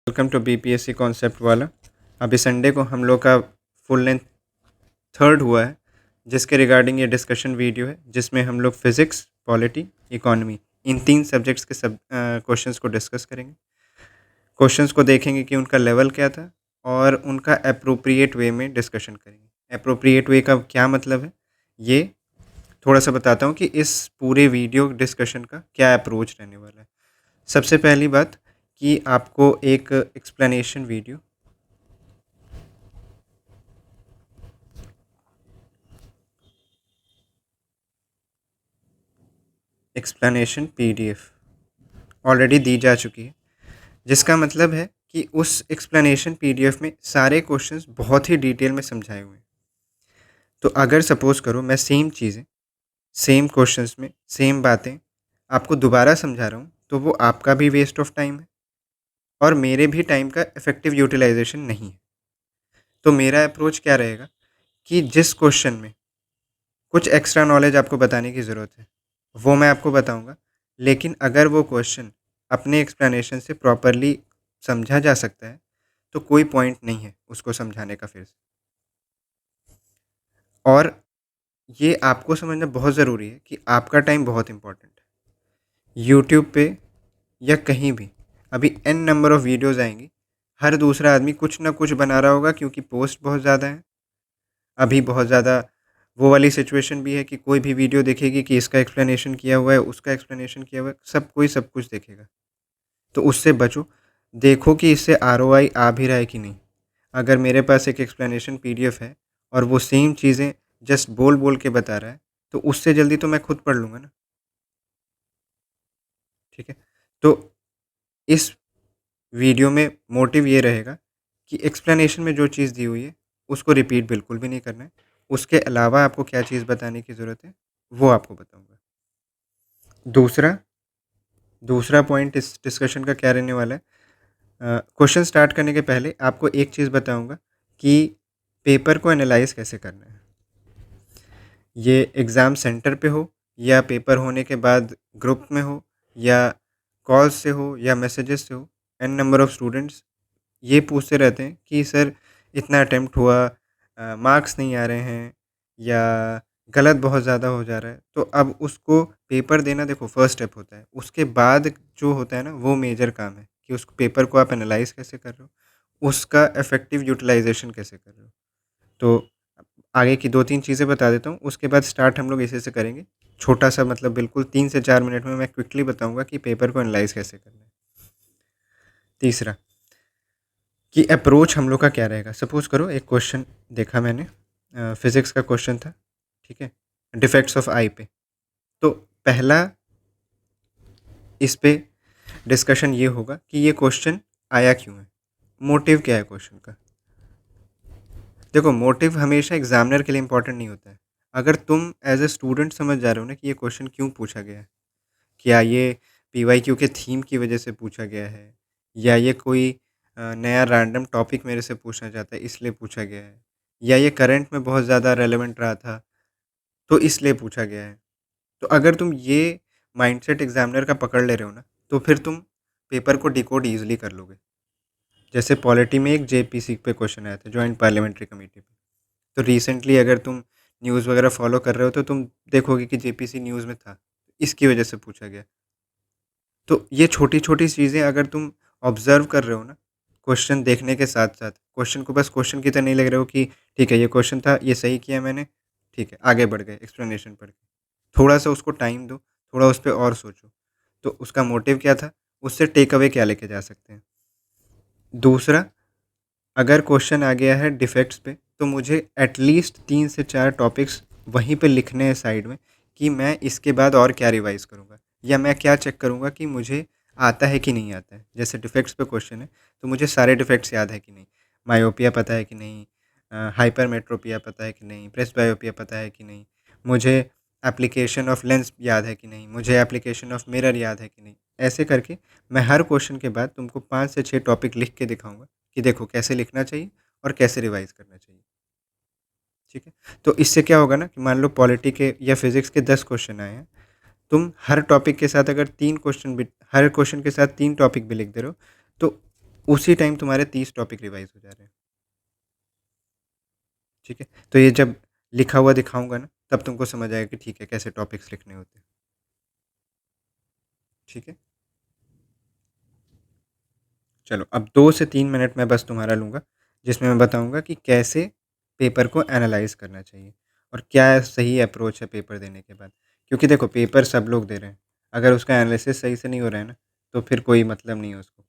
Welcome to BPSC concept वाला। अभी Sunday को हम लोग का फुल लेंथ थर्ड हुआ है, जिसके रिगार्डिंग ये डिस्कशन वीडियो है, जिसमें हम लोग फिज़िक्स, पॉलिटी, इकोनॉमी इन तीन सब्जेक्ट्स के सब क्वेश्चंस को डिस्कस करेंगे। क्वेश्चंस को देखेंगे कि उनका लेवल क्या था और उनका अप्रोप्रिएट वे में डिस्कशन करेंगे। अप्रोप्रिएट वे का क्या मतलब है, ये थोड़ा सा बताता हूँ कि इस पूरे वीडियो डिस्कशन का क्या अप्रोच रहने वाला है। सबसे पहली बात कि आपको एक explanation video explanation PDF already दी जा चुकी है, जिसका मतलब है कि उस एक्सप्लेनेशन पीडीएफ में सारे क्वेश्चंस बहुत ही डिटेल में समझाए हुए हैं। तो अगर सपोज करो मैं सेम चीज़ें सेम क्वेश्चंस में सेम बातें आपको दोबारा समझा रहा हूँ, तो वो आपका भी वेस्ट ऑफ टाइम है और मेरे भी टाइम का इफ़ेक्टिव यूटिलाइजेशन नहीं है। तो मेरा अप्रोच क्या रहेगा कि जिस क्वेश्चन में कुछ एक्स्ट्रा नॉलेज आपको बताने की ज़रूरत है, वो मैं आपको बताऊंगा। लेकिन अगर वो क्वेश्चन अपने एक्सप्लेनेशन से प्रॉपरली समझा जा सकता है, तो कोई पॉइंट नहीं है उसको समझाने का फिर से। और ये आपको समझना बहुत ज़रूरी है कि आपका टाइम बहुत इंपॉर्टेंट है। यूट्यूब पे या कहीं भी अभी n नंबर ऑफ़ वीडियोज़ आएंगी, हर दूसरा आदमी कुछ ना कुछ बना रहा होगा, क्योंकि पोस्ट बहुत ज़्यादा है। अभी बहुत ज़्यादा वो वाली सिचुएशन भी है कि कोई भी वीडियो देखेगी कि इसका एक्सप्लेनेशन किया हुआ है, उसका एक्सप्लेनेशन किया हुआ है, सब कोई सब कुछ देखेगा। तो उससे बचो। देखो कि इससे आरओआई आ भी रहा है कि नहीं। अगर मेरे पास एक एक्सप्लेनेशन पीडीएफ है और वो सेम चीज़ें जस्ट बोल बोल के बता रहा है, तो उससे जल्दी तो मैं खुद पढ़ लूँगा ना। ठीक है, तो इस वीडियो में मोटिव ये रहेगा कि एक्सप्लेनेशन में जो चीज़ दी हुई है उसको रिपीट बिल्कुल भी नहीं करना है। उसके अलावा आपको क्या चीज़ बताने की ज़रूरत है, वो आपको बताऊँगा। दूसरा दूसरा पॉइंट इस डिस्कशन का क्या रहने वाला है, क्वेश्चन स्टार्ट करने के पहले आपको एक चीज़ बताऊंगा कि पेपर को एनालाइज कैसे करना है। ये एग्ज़ाम सेंटर पे हो या पेपर होने के बाद ग्रुप में हो या कॉल से हो या मैसेजेस से हो, एन नंबर ऑफ़ स्टूडेंट्स ये पूछते रहते हैं कि सर इतना अटेम्प्ट हुआ, मार्क्स नहीं आ रहे हैं या गलत बहुत ज़्यादा हो जा रहा है। तो अब उसको पेपर देना, देखो फर्स्ट स्टेप होता है, उसके बाद जो होता है ना वो मेजर काम है कि उस पेपर को आप एनालाइज कैसे कर रहे हो, उसका इफेक्टिव यूटिलाइजेशन कैसे कर रहे हो। तो आगे की 2-3 चीज़ें बता देता हूँ, उसके बाद स्टार्ट हम लोग इसी से करेंगे। छोटा सा मतलब बिल्कुल 3 से 4 मिनट में मैं क्विकली बताऊँगा कि पेपर को एनालाइज कैसे करना है। तीसरा कि अप्रोच हम लोग का क्या रहेगा। सपोज़ करो एक क्वेश्चन देखा मैंने, फिज़िक्स का क्वेश्चन था, ठीक है, डिफेक्ट्स ऑफ आई पे। तो पहला इस पे डिस्कशन ये होगा कि ये क्वेश्चन आया क्यों है, मोटिव क्या है क्वेश्चन का। देखो मोटिव हमेशा एग्जामिनर के लिए इंपॉर्टेंट नहीं होता है। अगर तुम एज ए स्टूडेंट समझ जा रहे हो ना कि ये क्वेश्चन क्यों पूछा गया है, क्या ये पीवाईक्यू के थीम की वजह से पूछा गया है, या ये कोई नया रैंडम टॉपिक मेरे से पूछना चाहता है इसलिए पूछा गया है, या ये करंट में बहुत ज़्यादा रेलेवेंट रहा था तो इसलिए पूछा गया है। तो अगर तुम ये माइंडसेट एग्जामिनर का पकड़ ले रहे हो ना, तो फिर तुम पेपर को डिकोड ईजिली कर लोगे। जैसे पॉलिटी में एक जेपीसी पे क्वेश्चन आया था, जॉइंट पार्लियामेंट्री कमेटी पे। तो रिसेंटली अगर तुम न्यूज़ वगैरह फॉलो कर रहे हो तो तुम देखोगे कि जेपीसी न्यूज़ में था, इसकी वजह से पूछा गया। तो ये छोटी छोटी चीज़ें अगर तुम ऑब्जर्व कर रहे हो ना, क्वेश्चन देखने के साथ साथ क्वेश्चन को बस क्वेश्चन की तरह नहीं लग रहे हो कि ठीक है ये क्वेश्चन था, ये सही किया मैंने, ठीक है आगे बढ़ गए एक्सप्लेनेशन पढ़ के। थोड़ा सा उसको टाइम दो, थोड़ा उस पर और सोचो, तो उसका मोटिव क्या था, उससे टेक अवे क्या लेके जा सकते हैं। दूसरा, अगर क्वेश्चन आ गया है डिफेक्ट्स पे, तो मुझे एटलीस्ट 3 से 4 टॉपिक्स वहीं पे लिखने हैं साइड में कि मैं इसके बाद और क्या रिवाइज करूँगा या मैं क्या चेक करूँगा कि मुझे आता है कि नहीं आता है। जैसे डिफेक्ट्स पे क्वेश्चन है तो मुझे सारे डिफेक्ट्स याद है कि नहीं, मायोपिया पता है कि नहीं, हाइपरमेट्रोपिया पता है कि नहीं, प्रेसबायोपिया पता है कि नहीं, मुझे एप्लीकेशन ऑफ लेंस याद है कि नहीं, मुझे एप्लीकेशन ऑफ मिरर याद है कि नहीं। ऐसे करके मैं हर क्वेश्चन के बाद तुमको 5 से 6 टॉपिक लिख के दिखाऊंगा कि देखो कैसे लिखना चाहिए और कैसे रिवाइज करना चाहिए। ठीक है, तो इससे क्या होगा ना कि मान लो पॉलिटी के या फिजिक्स के 10 क्वेश्चन आए हैं, तुम हर टॉपिक के साथ अगर 3 क्वेश्चन भी, हर क्वेश्चन के साथ 3 टॉपिक भी लिख दे रहे हो, तो उसी टाइम तुम्हारे 30 टॉपिक रिवाइज हो जा रहे हैं। ठीक है, तो ये जब लिखा हुआ दिखाऊंगा ना, तब तुमको समझ आएगा कि ठीक है कैसे टॉपिक्स लिखने होते हैं। ठीक है, चलो अब 2 से 3 मिनट मैं बस तुम्हारा लूँगा, जिसमें मैं बताऊँगा कि कैसे पेपर को एनालाइज करना चाहिए और क्या सही अप्रोच है पेपर देने के बाद। क्योंकि देखो पेपर सब लोग दे रहे हैं, अगर उसका एनालिसिस सही से नहीं हो रहा है ना, तो फिर कोई मतलब नहीं है उसको।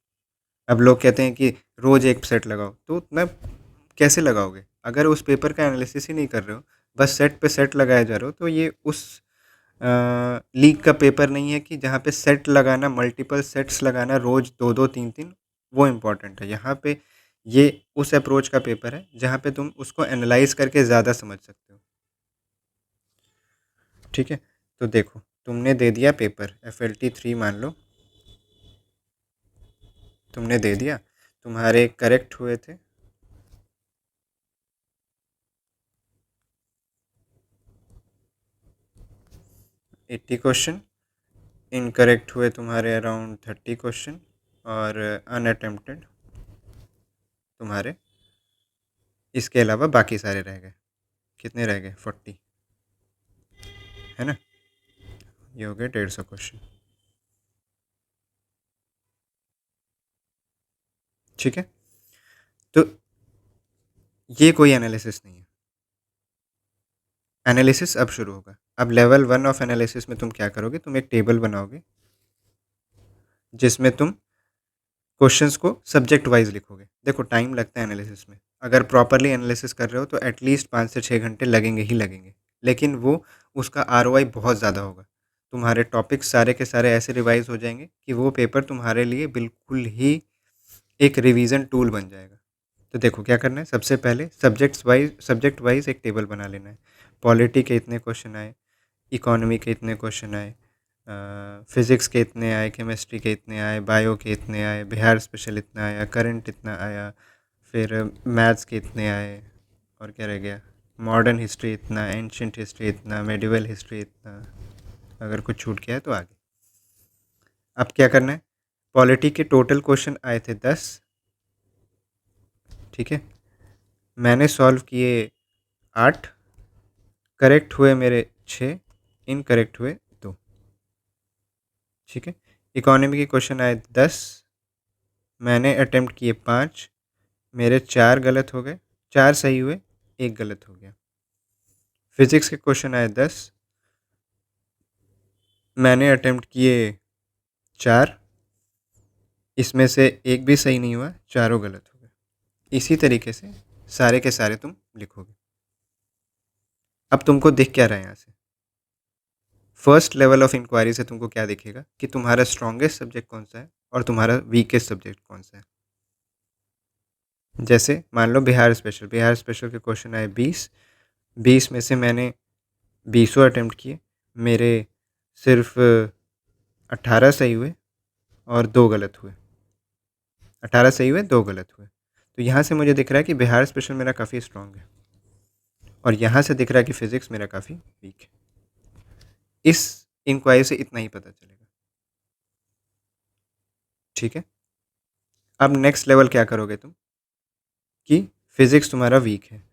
अब लोग कहते हैं कि रोज़ एक सेट लगाओ, तो उतना कैसे लगाओगे? अगर उस पेपर का एनालिसिस ही नहीं कर रहे हो, बस सेट पे सेट लगाए जा रहे हो, तो ये उस लीग का पेपर नहीं है कि जहाँ पे सेट लगाना, मल्टीपल सेट्स लगाना रोज़ 2-2 3-3, वो इम्पोर्टेंट है। यहाँ पे ये उस अप्रोच का पेपर है जहाँ पे तुम उसको एनालाइज करके ज़्यादा समझ सकते हो। ठीक है, तो देखो तुमने दे दिया पेपर FLT 3 मान लो, तुमने दे दिया, तुम्हारे करेक्ट हुए थे 80 क्वेश्चन, इनकरेक्ट हुए तुम्हारे अराउंड 30 क्वेश्चन और अनअटेम्प्टेड तुम्हारे, इसके अलावा बाकी सारे रह गए। कितने रह गए? 40, है ना? ये हो गए 150 क्वेश्चन। ठीक है, तो ये कोई एनालिसिस नहीं है। एनालिसिस अब शुरू होगा। अब लेवल 1 ऑफ एनालिसिस में तुम क्या करोगे? तुम एक टेबल बनाओगे जिसमें तुम क्वेश्चंस को सब्जेक्ट वाइज लिखोगे। देखो टाइम लगता है एनालिसिस में, अगर प्रॉपरली एनालिसिस कर रहे हो तो एटलीस्ट 5 से 6 घंटे लगेंगे ही लगेंगे, लेकिन वो उसका ROI बहुत ज़्यादा होगा। तुम्हारे टॉपिक्स सारे के सारे ऐसे रिवाइज हो जाएंगे कि वो पेपर तुम्हारे लिए बिल्कुल ही एक रिवीजन टूल बन जाएगा। तो देखो क्या करना है, सबसे पहले सब्जेक्ट वाइज एक टेबल बना लेना है। पॉलिटी के इतने क्वेश्चन आए, इकोनॉमी के इतने क्वेश्चन आए, फिज़िक्स के इतने आए, केमिस्ट्री के इतने आए, बायो के इतने आए, बिहार स्पेशल इतना आया, करंट इतना आया, फिर मैथ्स के इतने आए, और क्या रह गया, मॉडर्न हिस्ट्री इतना, एंशंट हिस्ट्री इतना, मेडिवल हिस्ट्री इतना, अगर कुछ छूट गया है तो आगे। अब क्या करना है, पॉलिटी के टोटल क्वेश्चन आए थे 10, ठीक है, मैंने सॉल्व किए 8, करेक्ट हुए मेरे 6, इनकरेक्ट हुए 2। ठीक है, इकोनॉमी के क्वेश्चन आए 10, मैंने अटेम्प्ट किए 5, मेरे 4 गलत हो गए, 4 सही हुए, 1 गलत हो गया। फिज़िक्स के क्वेश्चन आए 10, मैंने अटेम्प्ट किए 4, इसमें से एक भी सही नहीं हुआ, चारों गलत हो गए। इसी तरीके से सारे के सारे तुम लिखोगे। अब तुमको दिख क्या रहा है यहाँ से? फर्स्ट लेवल ऑफ इंक्वायरी से तुमको क्या दिखेगा कि तुम्हारा स्ट्रॉन्गेस्ट सब्जेक्ट कौन सा है और तुम्हारा वीकेस्ट सब्जेक्ट कौन सा है। जैसे मान लो बिहार स्पेशल के क्वेश्चन आए 20 में से मैंने 20 अटेम्प्ट किए, मेरे सिर्फ 18 सही हुए और 2 गलत हुए, 18 सही हुए 2 गलत हुए। तो यहाँ से मुझे दिख रहा है कि बिहार स्पेशल मेरा काफ़ी स्ट्रॉन्ग है, और यहाँ से दिख रहा है कि फिज़िक्स मेरा काफ़ी वीक है। इस इंक्वायरी से इतना ही पता चलेगा। ठीक है, अब नेक्स्ट लेवल क्या करोगे तुम कि फिज़िक्स तुम्हारा वीक है,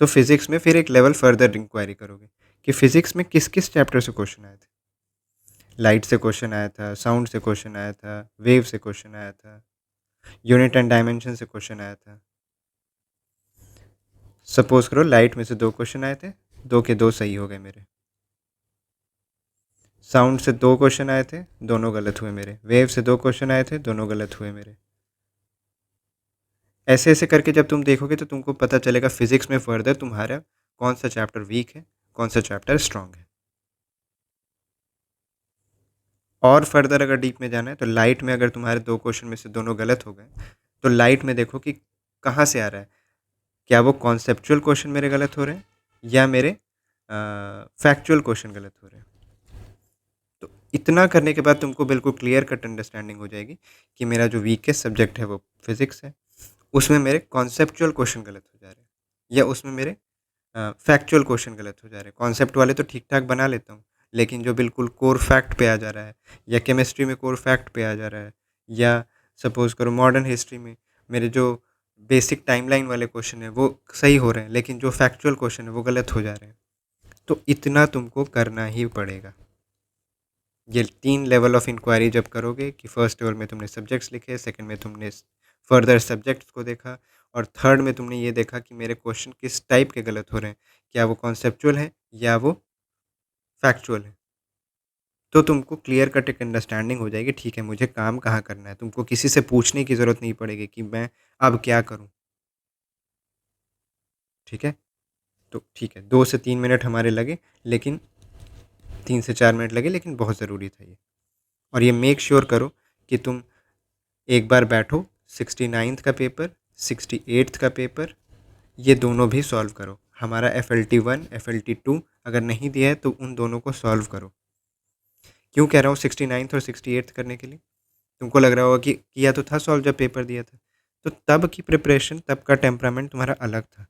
तो फिज़िक्स में फिर एक लेवल फर्दर इंक्वायरी करोगे कि फ़िज़िक्स में किस किस चैप्टर से क्वेश्चन आए थे। लाइट से क्वेश्चन आया था, साउंड से क्वेश्चन आया था, वेव से क्वेश्चन आया था, यूनिट एंड डायमेंशन से क्वेश्चन आया था। सपोज करो लाइट में से 2 क्वेश्चन आए थे, 2 के 2 सही हो गए मेरे। साउंड से 2 क्वेश्चन आए थे, दोनों गलत हुए मेरे। वेव से 2 क्वेश्चन आए थे, दोनों गलत हुए मेरे। ऐसे ऐसे करके जब तुम देखोगे तो तुमको पता चलेगा फिज़िक्स में फर्दर तुम्हारा कौन सा चैप्टर वीक है, कौन सा चैप्टर स्ट्रांग है। और फर्दर अगर डीप में जाना है तो लाइट में अगर तुम्हारे 2 क्वेश्चन में से दोनों गलत हो गए, तो लाइट में देखो कि कहाँ से आ रहा है, क्या वो कॉन्सेप्चुअल क्वेश्चन मेरे गलत हो रहे हैं या मेरे फैक्चुअल क्वेश्चन गलत हो रहे हैं। तो इतना करने के बाद तुमको बिल्कुल क्लियर कट अंडरस्टैंडिंग हो जाएगी कि मेरा जो वीकेस्ट सब्जेक्ट है वो फिज़िक्स है, उसमें मेरे कॉन्सेप्चुअल क्वेश्चन गलत हो जा रहे हैं या उसमें मेरे फैक्चुअल क्वेश्चन गलत हो जा रहे हैं। कॉन्सेप्ट वाले तो ठीक ठाक बना लेता हूँ, लेकिन जो बिल्कुल कोर फैक्ट पे आ जा रहा है, या केमिस्ट्री में कोर फैक्ट पे आ जा रहा है, या सपोज करो मॉडर्न हिस्ट्री में मेरे जो बेसिक टाइमलाइन वाले क्वेश्चन है वो सही हो रहे हैं, लेकिन जो फैक्चुअल क्वेश्चन है वो गलत हो जा रहे हैं। तो इतना तुमको करना ही पड़ेगा। ये 3 लेवल ऑफ इंक्वायरी जब करोगे कि फर्स्ट लेवल में तुमने सब्जेक्ट्स लिखे, सेकंड में तुमने फर्दर सब्जेक्ट्स को देखा, और थर्ड में तुमने ये देखा कि मेरे क्वेश्चन किस टाइप के गलत हो रहे हैं, क्या वो कॉन्सेप्चुअल है या वो फैक्चुअल है। तो तुमको क्लियर कट एक अंडरस्टैंडिंग हो जाएगी, ठीक है मुझे काम कहाँ करना है। तुमको किसी से पूछने की ज़रूरत नहीं पड़ेगी कि मैं अब क्या करूँ। ठीक है, तो ठीक है, 2 से 3 मिनट हमारे लगे, लेकिन 3 से 4 मिनट लगे, लेकिन बहुत ज़रूरी था ये। और ये मेक श्योर करो कि तुम एक बार बैठो, 69th का पेपर, 68th का पेपर, ये दोनों भी सॉल्व करो। हमारा FLT1 FLT2 अगर नहीं दिया है तो उन दोनों को सॉल्व करो। क्यों कह रहा हूँ 69th और 68th करने के लिए? तुमको लग रहा होगा कि किया तो था सॉल्व जब पेपर दिया था, तो तब की प्रिपरेशन, तब का टेम्परामेंट तुम्हारा अलग था।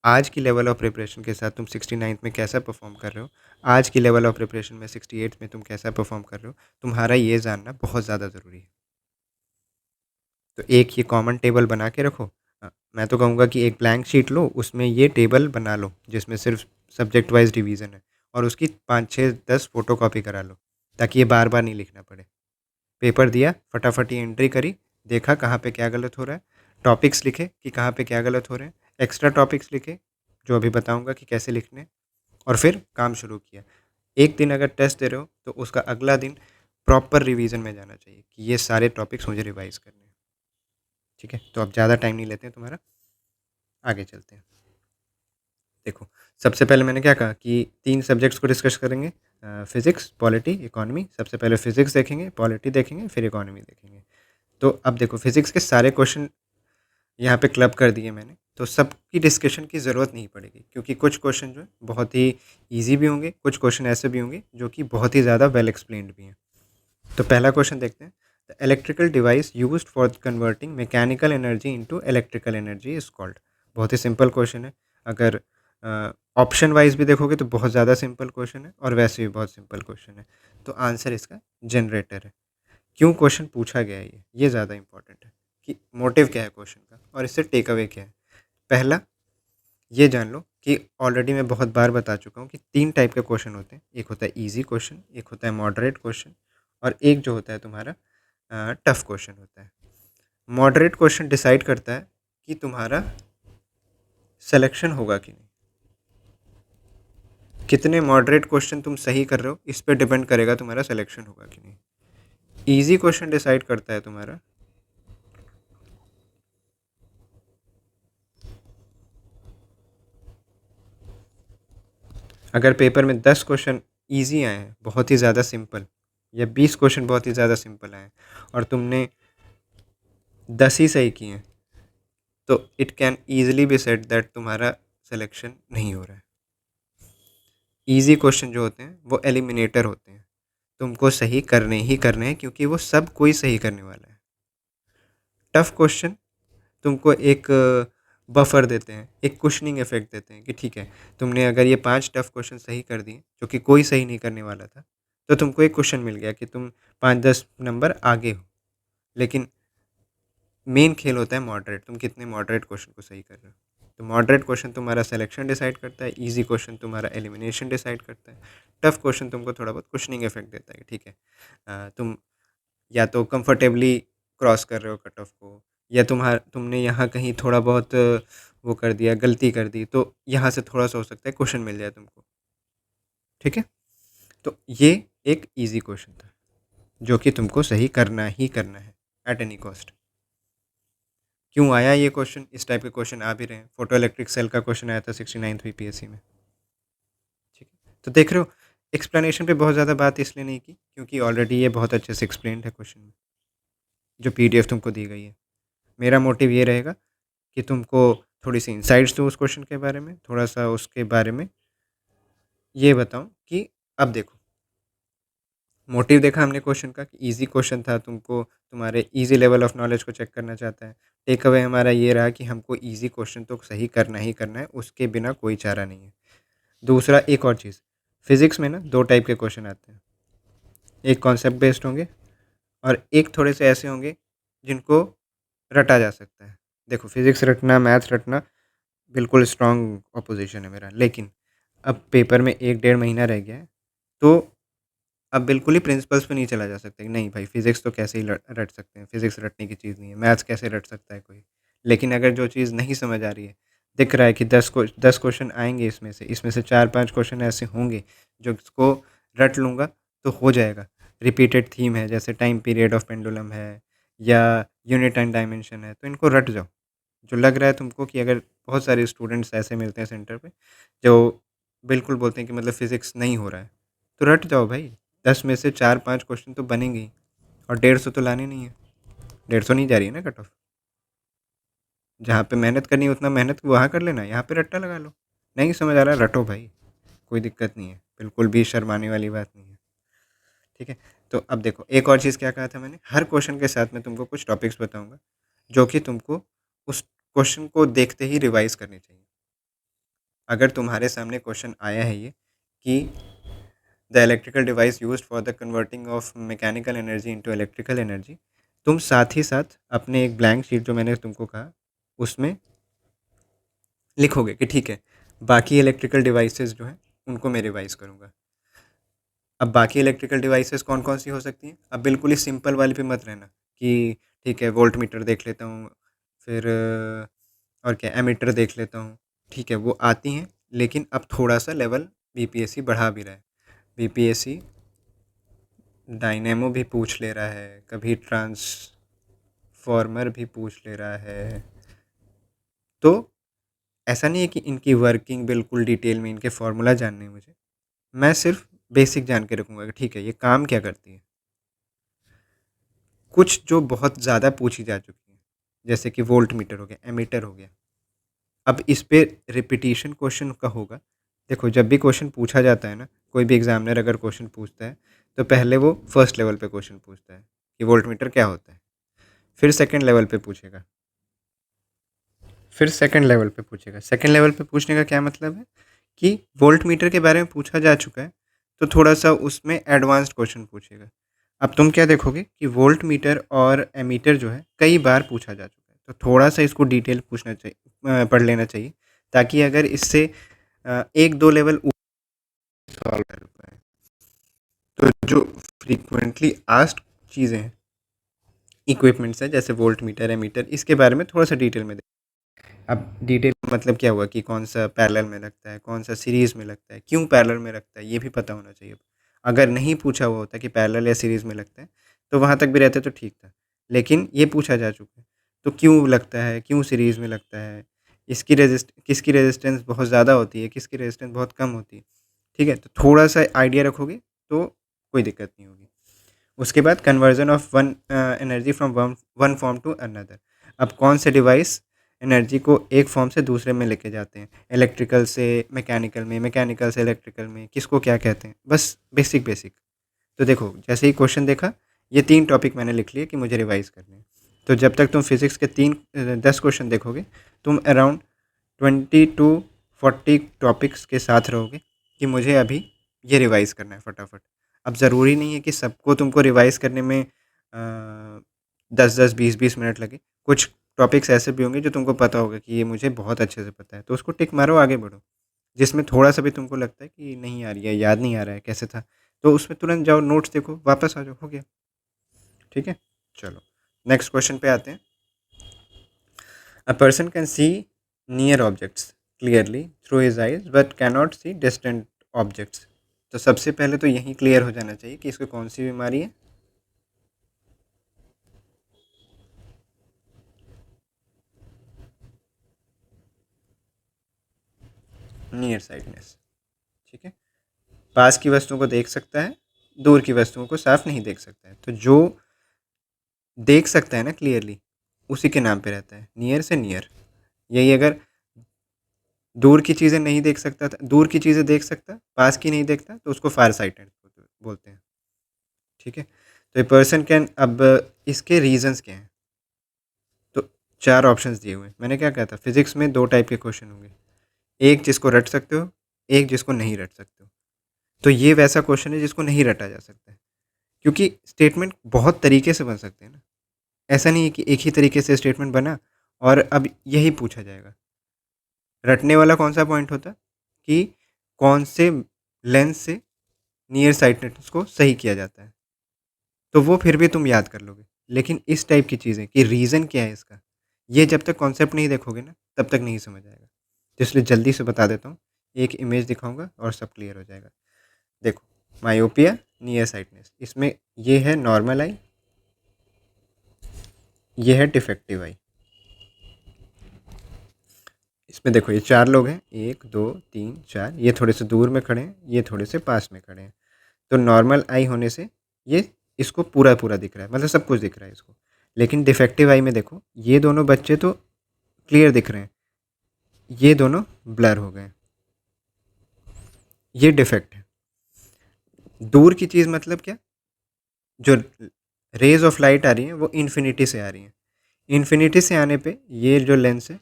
आज की लेवल ऑफ प्रिपरेशन के साथ तुम 69th में कैसा परफॉर्म कर रहे हो, आज की लेवल ऑफ प्रिपरेशन में 68th में तुम कैसा परफॉर्म कर रहे हो, तुम्हारा ये जानना बहुत ज़्यादा ज़रूरी है। तो एक ये कॉमन टेबल बना के रखो। मैं तो कहूँगा कि एक ब्लैंक शीट लो, उसमें ये टेबल बना लो जिसमें सिर्फ सब्जेक्ट वाइज डिवीज़न है, और उसकी 5 6 10 फोटो कॉपी करा लो, ताकि ये बार बार नहीं लिखना पड़े। पेपर दिया, फटाफट ये एंट्री करी, देखा कहाँ पे क्या गलत हो रहा है, टॉपिक्स लिखे कि कहाँ पे क्या गलत हो रहे हैं, एक्स्ट्रा टॉपिक्स लिखे जो अभी बताऊँगा कि कैसे लिखने, और फिर काम शुरू किया। एक दिन अगर टेस्ट दे रहे हो तो उसका अगला दिन प्रॉपर रिवीजन में जाना चाहिए कि ये सारे टॉपिक्स मुझे रिवाइज करने हैं। ठीक है, तो अब ज़्यादा टाइम नहीं लेते हैं तुम्हारा, आगे चलते हैं। देखो, सबसे पहले मैंने क्या कहा कि 3 सब्जेक्ट्स को डिस्कस करेंगे, फिज़िक्स, पॉलिटी, इकोनॉमी। सबसे पहले फिज़िक्स देखेंगे, पॉलिटी देखेंगे, फिर इकोनॉमी देखेंगे। तो अब देखो, फिज़िक्स के सारे क्वेश्चन यहाँ पे क्लब कर दिए मैंने, तो सबकी डिस्कशन की ज़रूरत नहीं पड़ेगी, क्योंकि कुछ क्वेश्चन जो है बहुत ही ईजी भी होंगे, कुछ क्वेश्चन ऐसे भी होंगे जो कि बहुत ही ज़्यादा वेल एक्सप्लेन्ड भी हैं। तो पहला क्वेश्चन देखते हैं। The electrical device used for converting mechanical energy into electrical energy is called. बहुत ही सिंपल क्वेश्चन है। अगर ऑप्शन वाइज भी देखोगे तो बहुत ज़्यादा सिंपल क्वेश्चन है, और वैसे भी बहुत सिंपल क्वेश्चन है। तो आंसर इसका जनरेटर है। क्यों क्वेश्चन पूछा गया है ये ज़्यादा इंपॉर्टेंट है कि मोटिव क्या है क्वेश्चन का, और इससे टेक अवे क्या है। पहला, ये जान लो कि ऑलरेडी मैं बहुत बार बता चुका हूँ कि 3 टाइप के क्वेश्चन होते हैं। एक होता है ईजी क्वेश्चन, एक होता है मॉडरेट क्वेश्चन, और एक जो होता है तुम्हारा टफ क्वेश्चन होता है। मॉडरेट क्वेश्चन डिसाइड करता है कि तुम्हारा सिलेक्शन होगा कि नहीं। कितने मॉडरेट क्वेश्चन तुम सही कर रहे हो, इस पर डिपेंड करेगा तुम्हारा सिलेक्शन होगा कि नहीं। ईजी क्वेश्चन डिसाइड करता है तुम्हारा अगर पेपर में 10 क्वेश्चन ईजी आए हैं, बहुत ही ज़्यादा सिंपल, या 20 क्वेश्चन बहुत ही ज़्यादा सिंपल आए हैं, और तुमने 10 ही सही किए हैं, तो it can easily be said that तुम्हारा सिलेक्शन नहीं हो रहा है। ईजी क्वेश्चन जो होते हैं वो एलिमिनेटर होते हैं, तुमको सही करने ही करने हैं, क्योंकि वो सब कोई सही करने वाला है। टफ क्वेश्चन तुमको एक बफर देते हैं, एक कुशनिंग इफेक्ट देते हैं कि ठीक है, तुमने अगर ये 5 टफ क्वेश्चन सही कर दिए जो कि कोई सही नहीं करने वाला था, तो तुमको एक क्वेश्चन मिल गया कि तुम 5 10 नंबर आगे हो। लेकिन मेन खेल होता है मॉडरेट, तुम कितने मॉडरेट क्वेश्चन को सही कर रहे हो। तो मॉडरेट क्वेश्चन तुम्हारा सिलेक्शन डिसाइड करता है, इजी क्वेश्चन तुम्हारा एलिमिनेशन डिसाइड करता है, टफ क्वेश्चन तुमको थोड़ा बहुत कुशनिंग इफेक्ट देता है। ठीक है, तुम या तो कंफर्टेबली क्रॉस कर रहे हो कट ऑफ को, या तुमने यहाँ कहीं थोड़ा बहुत वो कर दिया, गलती कर दी, तो यहाँ से थोड़ा सा हो सकता है क्वेश्चन मिल जाए तुमको। ठीक है, तो ये एक इजी क्वेश्चन था जो कि तुमको सही करना ही करना है एट एनी कॉस्ट। क्यों आया ये क्वेश्चन, इस टाइप के क्वेश्चन आ भी रहे हैं। फोटो इलेक्ट्रिक सेल का क्वेश्चन आया था 69th बीपीएससी में। ठीक है, तो देख रहे हो, एक्सप्लेनेशन पे बहुत ज़्यादा बात इसलिए नहीं की क्योंकि ऑलरेडी ये बहुत अच्छे से एक्सप्लेन्ड है क्वेश्चन में, जो पीडीएफ तुमको दी गई है। मेरा मोटिव ये रहेगा कि तुमको थोड़ी सी इंसाइट्स दूँ उस क्वेश्चन के बारे में, थोड़ा सा उसके बारे में ये बताऊँ कि अब देखो, मोटिव देखा हमने क्वेश्चन का कि इजी क्वेश्चन था, तुमको तुम्हारे इजी लेवल ऑफ नॉलेज को चेक करना चाहता है। टेक अवे हमारा ये रहा कि हमको इजी क्वेश्चन तो सही करना ही करना है, उसके बिना कोई चारा नहीं है। दूसरा, एक और चीज़, फिज़िक्स में ना 2 टाइप के क्वेश्चन आते हैं। एक कॉन्सेप्ट बेस्ड होंगे, और एक थोड़े से ऐसे होंगे जिनको रटा जा सकता है। देखो फिज़िक्स रटना, मैथ्स रटना बिल्कुल स्ट्रॉन्ग अपोज़िशन है मेरा। लेकिन अब पेपर में 1 डेढ़ महीना रह गया है, तो अब बिल्कुल ही प्रिंसिपल्स पे नहीं चला जा सकता कि नहीं भाई फिज़िक्स तो कैसे ही रट सकते हैं, फिज़िक्स रटने की चीज़ नहीं है, मैथ्स कैसे रट सकता है कोई। लेकिन अगर जो चीज़ नहीं समझ आ रही है, दिख रहा है कि 10 क्वेश्चन आएँगे इसमें से 4-5 क्वेश्चन ऐसे होंगे जो इसको रट लूँगा तो हो जाएगा। रिपीटेड थीम है, जैसे टाइम पीरियड ऑफ पेंडुलम है या यूनिट एंड डायमेंशन है, तो इनको रट जाओ। जो लग रहा है तुमको कि अगर बहुत सारे स्टूडेंट्स ऐसे मिलते हैं सेंटर पे, जो बिल्कुल बोलते हैं कि मतलब फिज़िक्स नहीं हो रहा है, तो रट जाओ भाई। 10 में से 4-5 क्वेश्चन तो बनेंगे ही और 150 तो लाने नहीं है। 150 नहीं जा रही है ना कट ऑफ। जहाँ पे मेहनत करनी है उतना मेहनत वहाँ कर लेना, यहाँ पे रट्टा लगा लो। नहीं समझ आ रहा है रटो भाई, कोई दिक्कत नहीं है, बिल्कुल भी शर्माने वाली बात नहीं है। ठीक है? तो अब देखो एक और चीज़ क्या कहा था मैंने, हर क्वेश्चन के साथ मैं तुमको कुछ टॉपिक्स बताऊँगा, जो कि तुमको उस क्वेश्चन को देखते ही रिवाइज़ करने चाहिए। अगर तुम्हारे सामने क्वेश्चन आया है ये कि the electrical device used for the converting of mechanical energy into electrical energy, तुम साथ ही साथ अपने एक ब्लैंक शीट जो मैंने तुमको कहा उसमें लिखोगे कि ठीक है बाकी इलेक्ट्रिकल डिवाइसेस जो हैं उनको मैं रिवाइज करूँगा। अब बाकी इलेक्ट्रिकल डिवाइसेस कौन कौन सी हो सकती हैं, अब बिल्कुल ही सिंपल वाले पे मत रहना कि ठीक है वोल्ट मीटर देख लेता हूँ, फिर और क्या एमीटर देख लेता हूँ। ठीक है वो आती हैं, लेकिन अब थोड़ा सा लेवल बीपीएससी बढ़ा भी रहा है। बीपीएससी डायनेमो भी पूछ ले रहा है, कभी ट्रांसफॉर्मर भी पूछ ले रहा है। तो ऐसा नहीं है कि इनकी वर्किंग बिल्कुल डिटेल में इनके फार्मूला जानने हैं मुझे, मैं सिर्फ बेसिक जान के रखूँगा कि ठीक है ये काम क्या करती है। कुछ जो बहुत ज़्यादा पूछी जा चुकी हैं, जैसे कि वोल्ट मीटर हो गया, एमीटर हो गया, अब इस पे रिपीटिशन क्वेश्चन का होगा। देखो जब भी क्वेश्चन पूछा जाता है ना, कोई भी एग्जामिनर अगर क्वेश्चन पूछता है तो पहले वो फर्स्ट लेवल पे क्वेश्चन पूछता है कि वोल्ट मीटर क्या होता है, फिर सेकंड लेवल पे पूछेगा, फिर सेकंड लेवल पे पूछेगा। सेकंड लेवल पे पूछने का क्या मतलब है कि वोल्ट मीटर के बारे में पूछा जा चुका है, तो थोड़ा-सा उसमें एडवांस्ड क्वेश्चन पूछेगा। अब तुम क्या देखोगे कि वोल्ट मीटर और एमीटर जो है कई बार पूछा जा चुका है, तो थोड़ा-सा इसको डिटेल पूछना चाहिए, पढ़ लेना चाहिए, ताकि अगर इससे 1-2 लेवल ऊपर सॉल्व कर पाएँ। तो जो फ्रीक्वेंटली आस्क्ड चीज़ें हैं, इक्विपमेंट्स हैं जैसे वोल्ट मीटर, एमीटर, इसके बारे में थोड़ा-सा डिटेल में अब डिटेल मतलब क्या हुआ कि कौन-सा पैरेलल में लगता है, कौन-सा सीरीज़ में लगता है, क्यों पैरेलल में लगता है, ये भी पता होना चाहिए। अगर नहीं पूछा हुआ होता कि पैरेलल या सीरीज़ में लगता है, तो वहाँ तक भी रहते तो ठीक था। लेकिन ये पूछा जा चुका है, तो क्यों लगता है, क्यों सीरीज़ में लगता है, किसकी रेज़िस्टेंस बहुत ज़्यादा होती है, किसकी रेज़िस्टेंस बहुत कम होती है, ठीक है? तो थोड़ा-सा आइडिया रखोगे, तो कोई दिक्कत नहीं होगी। उसके बाद conversion of energy from one form to another. अब कौन से डिवाइस एनर्जी को एक फॉर्म से दूसरे में लेके जाते हैं, इलेक्ट्रिकल से मैकेनिकल में, मैकेनिकल से इलेक्ट्रिकल में, किसको क्या कहते हैं, बस बेसिक बेसिक। तो देखो जैसे ही क्वेश्चन देखा, ये 3 टॉपिक मैंने लिख लिए कि मुझे रिवाइज करने हैं। तो जब तक तुम फिजिक्स के 10 क्वेश्चन देखोगे, तुम अराउंड 20 to 40 टॉपिक्स के साथ रहोगे कि मुझे अभी ये रिवाइज़ करना है फटाफट। अब ज़रूरी नहीं है कि सबको तुमको रिवाइज़ करने में 10-10, 20-20 मिनट लगे। कुछ टॉपिक्स ऐसे भी होंगे जो तुमको पता होगा कि ये मुझे बहुत अच्छे से पता है, तो उसको टिक मारो, आगे बढ़ो। जिसमें थोड़ा-सा भी तुमको लगता है कि नहीं यार ये याद नहीं आ रहा है, कैसे था? तो उसमें तुरंत जाओ, नोट्स देखो, वापस आ जाओ, हो गया। ठीक है? चलो, नेक्स्ट क्वेश्चन पे आते हैं। A person can see near objects clearly through his eyes but cannot see distant objects. तो सबसे पहले तो यही क्लियर हो जाना चाहिए कि इसको कौन सी बीमारी है। Near sightedness. ठीक है, पास की वस्तुओं को देख सकता है, दूर की वस्तुओं को साफ नहीं देख सकता है। तो जो देख सकता है ना क्लियरली, उसी के नाम पे रहता है नियर से नियर। यही अगर दूर की चीज़ें नहीं देख सकता था, दूर की चीज़ें देख सकता, पास की नहीं देखता, तो उसको फार साइटेड बोलते हैं। ठीक है, तो ए पर्सन कैन, अब इसके रीजंस क्या हैं? तो 4 ऑप्शंस दिए हुए हैं। मैंने क्या कहा था, फिजिक्स में 2 टाइप के क्वेश्चन होंगे, एक जिसको रट सकते हो, एक जिसको नहीं रट सकते हो। तो ये वैसा क्वेश्चन है जिसको नहीं रटा जा सकता है, क्योंकि स्टेटमेंट बहुत तरीके से बन सकते हैं ना। ऐसा नहीं है कि एक ही तरीके से स्टेटमेंट बना और अब यही पूछा जाएगा। रटने वाला कौन सा पॉइंट होता कि कौन से लेंस से नियर साइटनेस को सही किया जाता है, तो वो फिर भी तुम याद कर लोगे। लेकिन इस टाइप की चीज़ें कि रीज़न क्या है इसका, ये जब तक कॉन्सेप्ट नहीं देखोगे ना तब तक नहीं समझ आएगा। तो इसलिए जल्दी से बता देता हूँ, एक इमेज दिखाऊंगा और सब क्लियर हो जाएगा। देखो, मायोपिया, नियर साइटनेस, इसमें ये है नॉर्मल आई, ये है डिफेक्टिव आई। इसमें देखो ये 4 लोग हैं, 1 2 3 4, ये थोड़े से दूर में खड़े हैं, ये थोड़े से पास में खड़े हैं। तो नॉर्मल आई होने से ये इसको पूरा पूरा दिख रहा है, मतलब सब कुछ दिख रहा है इसको। लेकिन डिफेक्टिव आई में देखो, ये दोनों बच्चे तो क्लियर दिख रहे हैं, ये दोनों ब्लर हो गए हैं, ये डिफेक्ट है। दूर की चीज़ मतलब क्या, जो रेज ऑफ लाइट आ रही हैं वो इन्फिनिटी से आ रही हैं। इन्फिनिटी से आने पे ये जो लेंस है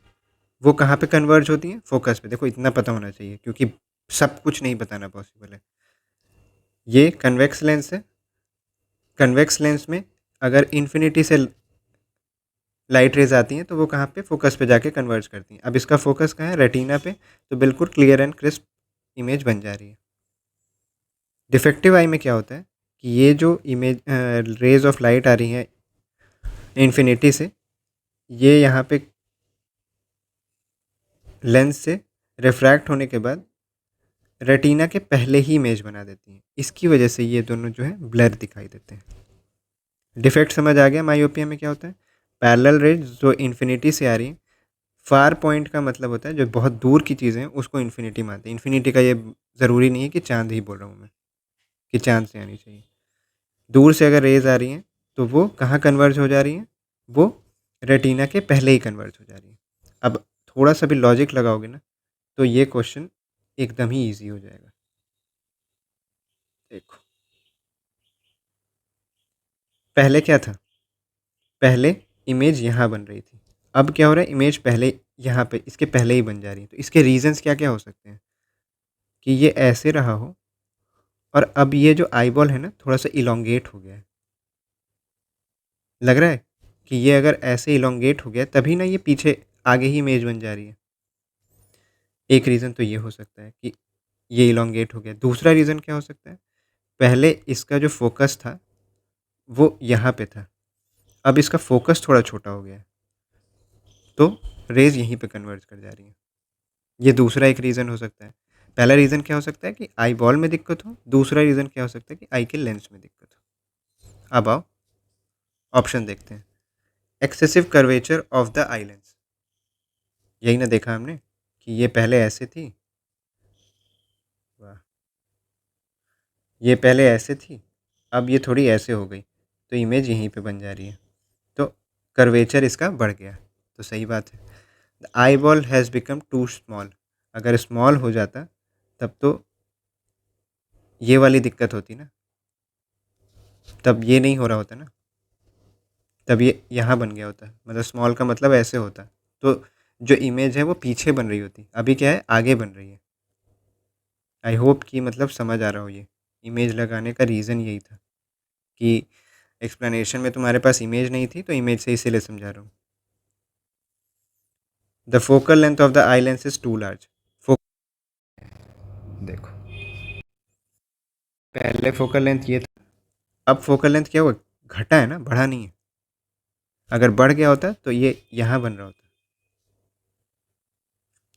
वो कहाँ पे कन्वर्ज होती है, फोकस पे। देखो इतना पता होना चाहिए क्योंकि सब कुछ नहीं बताना पॉसिबल है। ये कन्वेक्स लेंस है, कन्वेक्स लेंस में अगर इन्फिनिटी से लाइट रेज आती हैं तो वो कहाँ पे, फोकस पे जाके कन्वर्ज करती हैं। अब इसका फोकस कहाँ है, रेटिना पे, तो बिल्कुल क्लियर एंड क्रिस्प इमेज बन जा रही है। डिफेक्टिव आई में क्या होता है कि ये जो इमेज रेज ऑफ लाइट आ रही हैं इन्फिनिटी से, ये यहाँ पे लेंस से रिफ्रैक्ट होने के बाद रेटिना के पहले ही इमेज बना देती हैं। इसकी वजह से ये दोनों जो है ब्लर दिखाई देते हैं। डिफेक्ट समझ आ गया। मायोपिया में क्या होता है, पैरेलल रेज जो इन्फिनिटी से आ रही है, फार पॉइंट का मतलब होता है जो बहुत दूर की चीज़ें हैं उसको इन्फिनिटी मानते हैं। इन्फिनिटी का ये ज़रूरी नहीं है कि चाँद ही बोल रहा हूँ मैं, कि चाँद से आनी चाहिए। दूर से अगर रेज आ रही हैं तो वो कहाँ कन्वर्ज हो जा रही हैं, वो रेटिना के पहले ही कन्वर्ज हो जा रही हैं। अब थोड़ा सा भी लॉजिक लगाओगे ना तो ये क्वेश्चन एकदम ही ईजी हो जाएगा। देखो, पहले क्या था, पहले इमेज यहाँ बन रही थी, अब क्या हो रहा है, इमेज पहले यहाँ पे इसके पहले ही बन जा रही है। तो इसके रीजंस क्या क्या हो सकते हैं कि ये ऐसे रहा हो और अब ये जो आई बॉल है ना थोड़ा सा इलोंगेट हो गया है। लग रहा है कि ये अगर ऐसे इलोंगेट हो गया तभी ना ये पीछे आगे ही इमेज बन जा रही है। एक रीज़न तो ये हो सकता है कि ये इलोंगेट हो गया। दूसरा रीज़न क्या हो सकता है, पहले इसका जो फोकस था वो यहाँ पे था, अब इसका फोकस थोड़ा छोटा हो गया है तो रेज यहीं पे कन्वर्ज कर जा रही है। ये दूसरा एक रीज़न हो सकता है। पहला रीज़न क्या हो सकता है कि आई बॉल में दिक्कत हो, दूसरा रीज़न क्या हो सकता है कि आई के लेंस में दिक्कत हो। अब आओ ऑप्शन देखते हैं। Excessive curvature of the eye lens, यही ना देखा हमने कि ये पहले ऐसे थी, वाह, ये पहले ऐसे थी, अब ये थोड़ी ऐसे हो गई, तो इमेज यहीं पे बन जा रही है। तो कर्वेचर इसका बढ़ गया, तो सही बात है। The eyeball has become too small, अगर स्मॉल हो जाता तब तो ये वाली दिक्कत होती ना, तब ये नहीं हो रहा होता ना, तब ये यहाँ बन गया होता। मतलब स्मॉल का मतलब ऐसे होता, तो जो इमेज है वो पीछे बन रही होती, अभी क्या है आगे बन रही है। आई होप कि मतलब समझ आ रहा हो। ये इमेज लगाने का रीज़न यही था कि एक्सप्लेनेशन में तुम्हारे पास इमेज नहीं थी तो इमेज से इसीलिए समझा रहा हूँ। The focal length of the eye lens is too large. देखो, पहले फोकल लेंथ ये था, अब फोकल लेंथ क्या हुआ, घटा है ना, बढ़ा नहीं है। अगर बढ़ गया होता तो ये यहाँ बन रहा होता,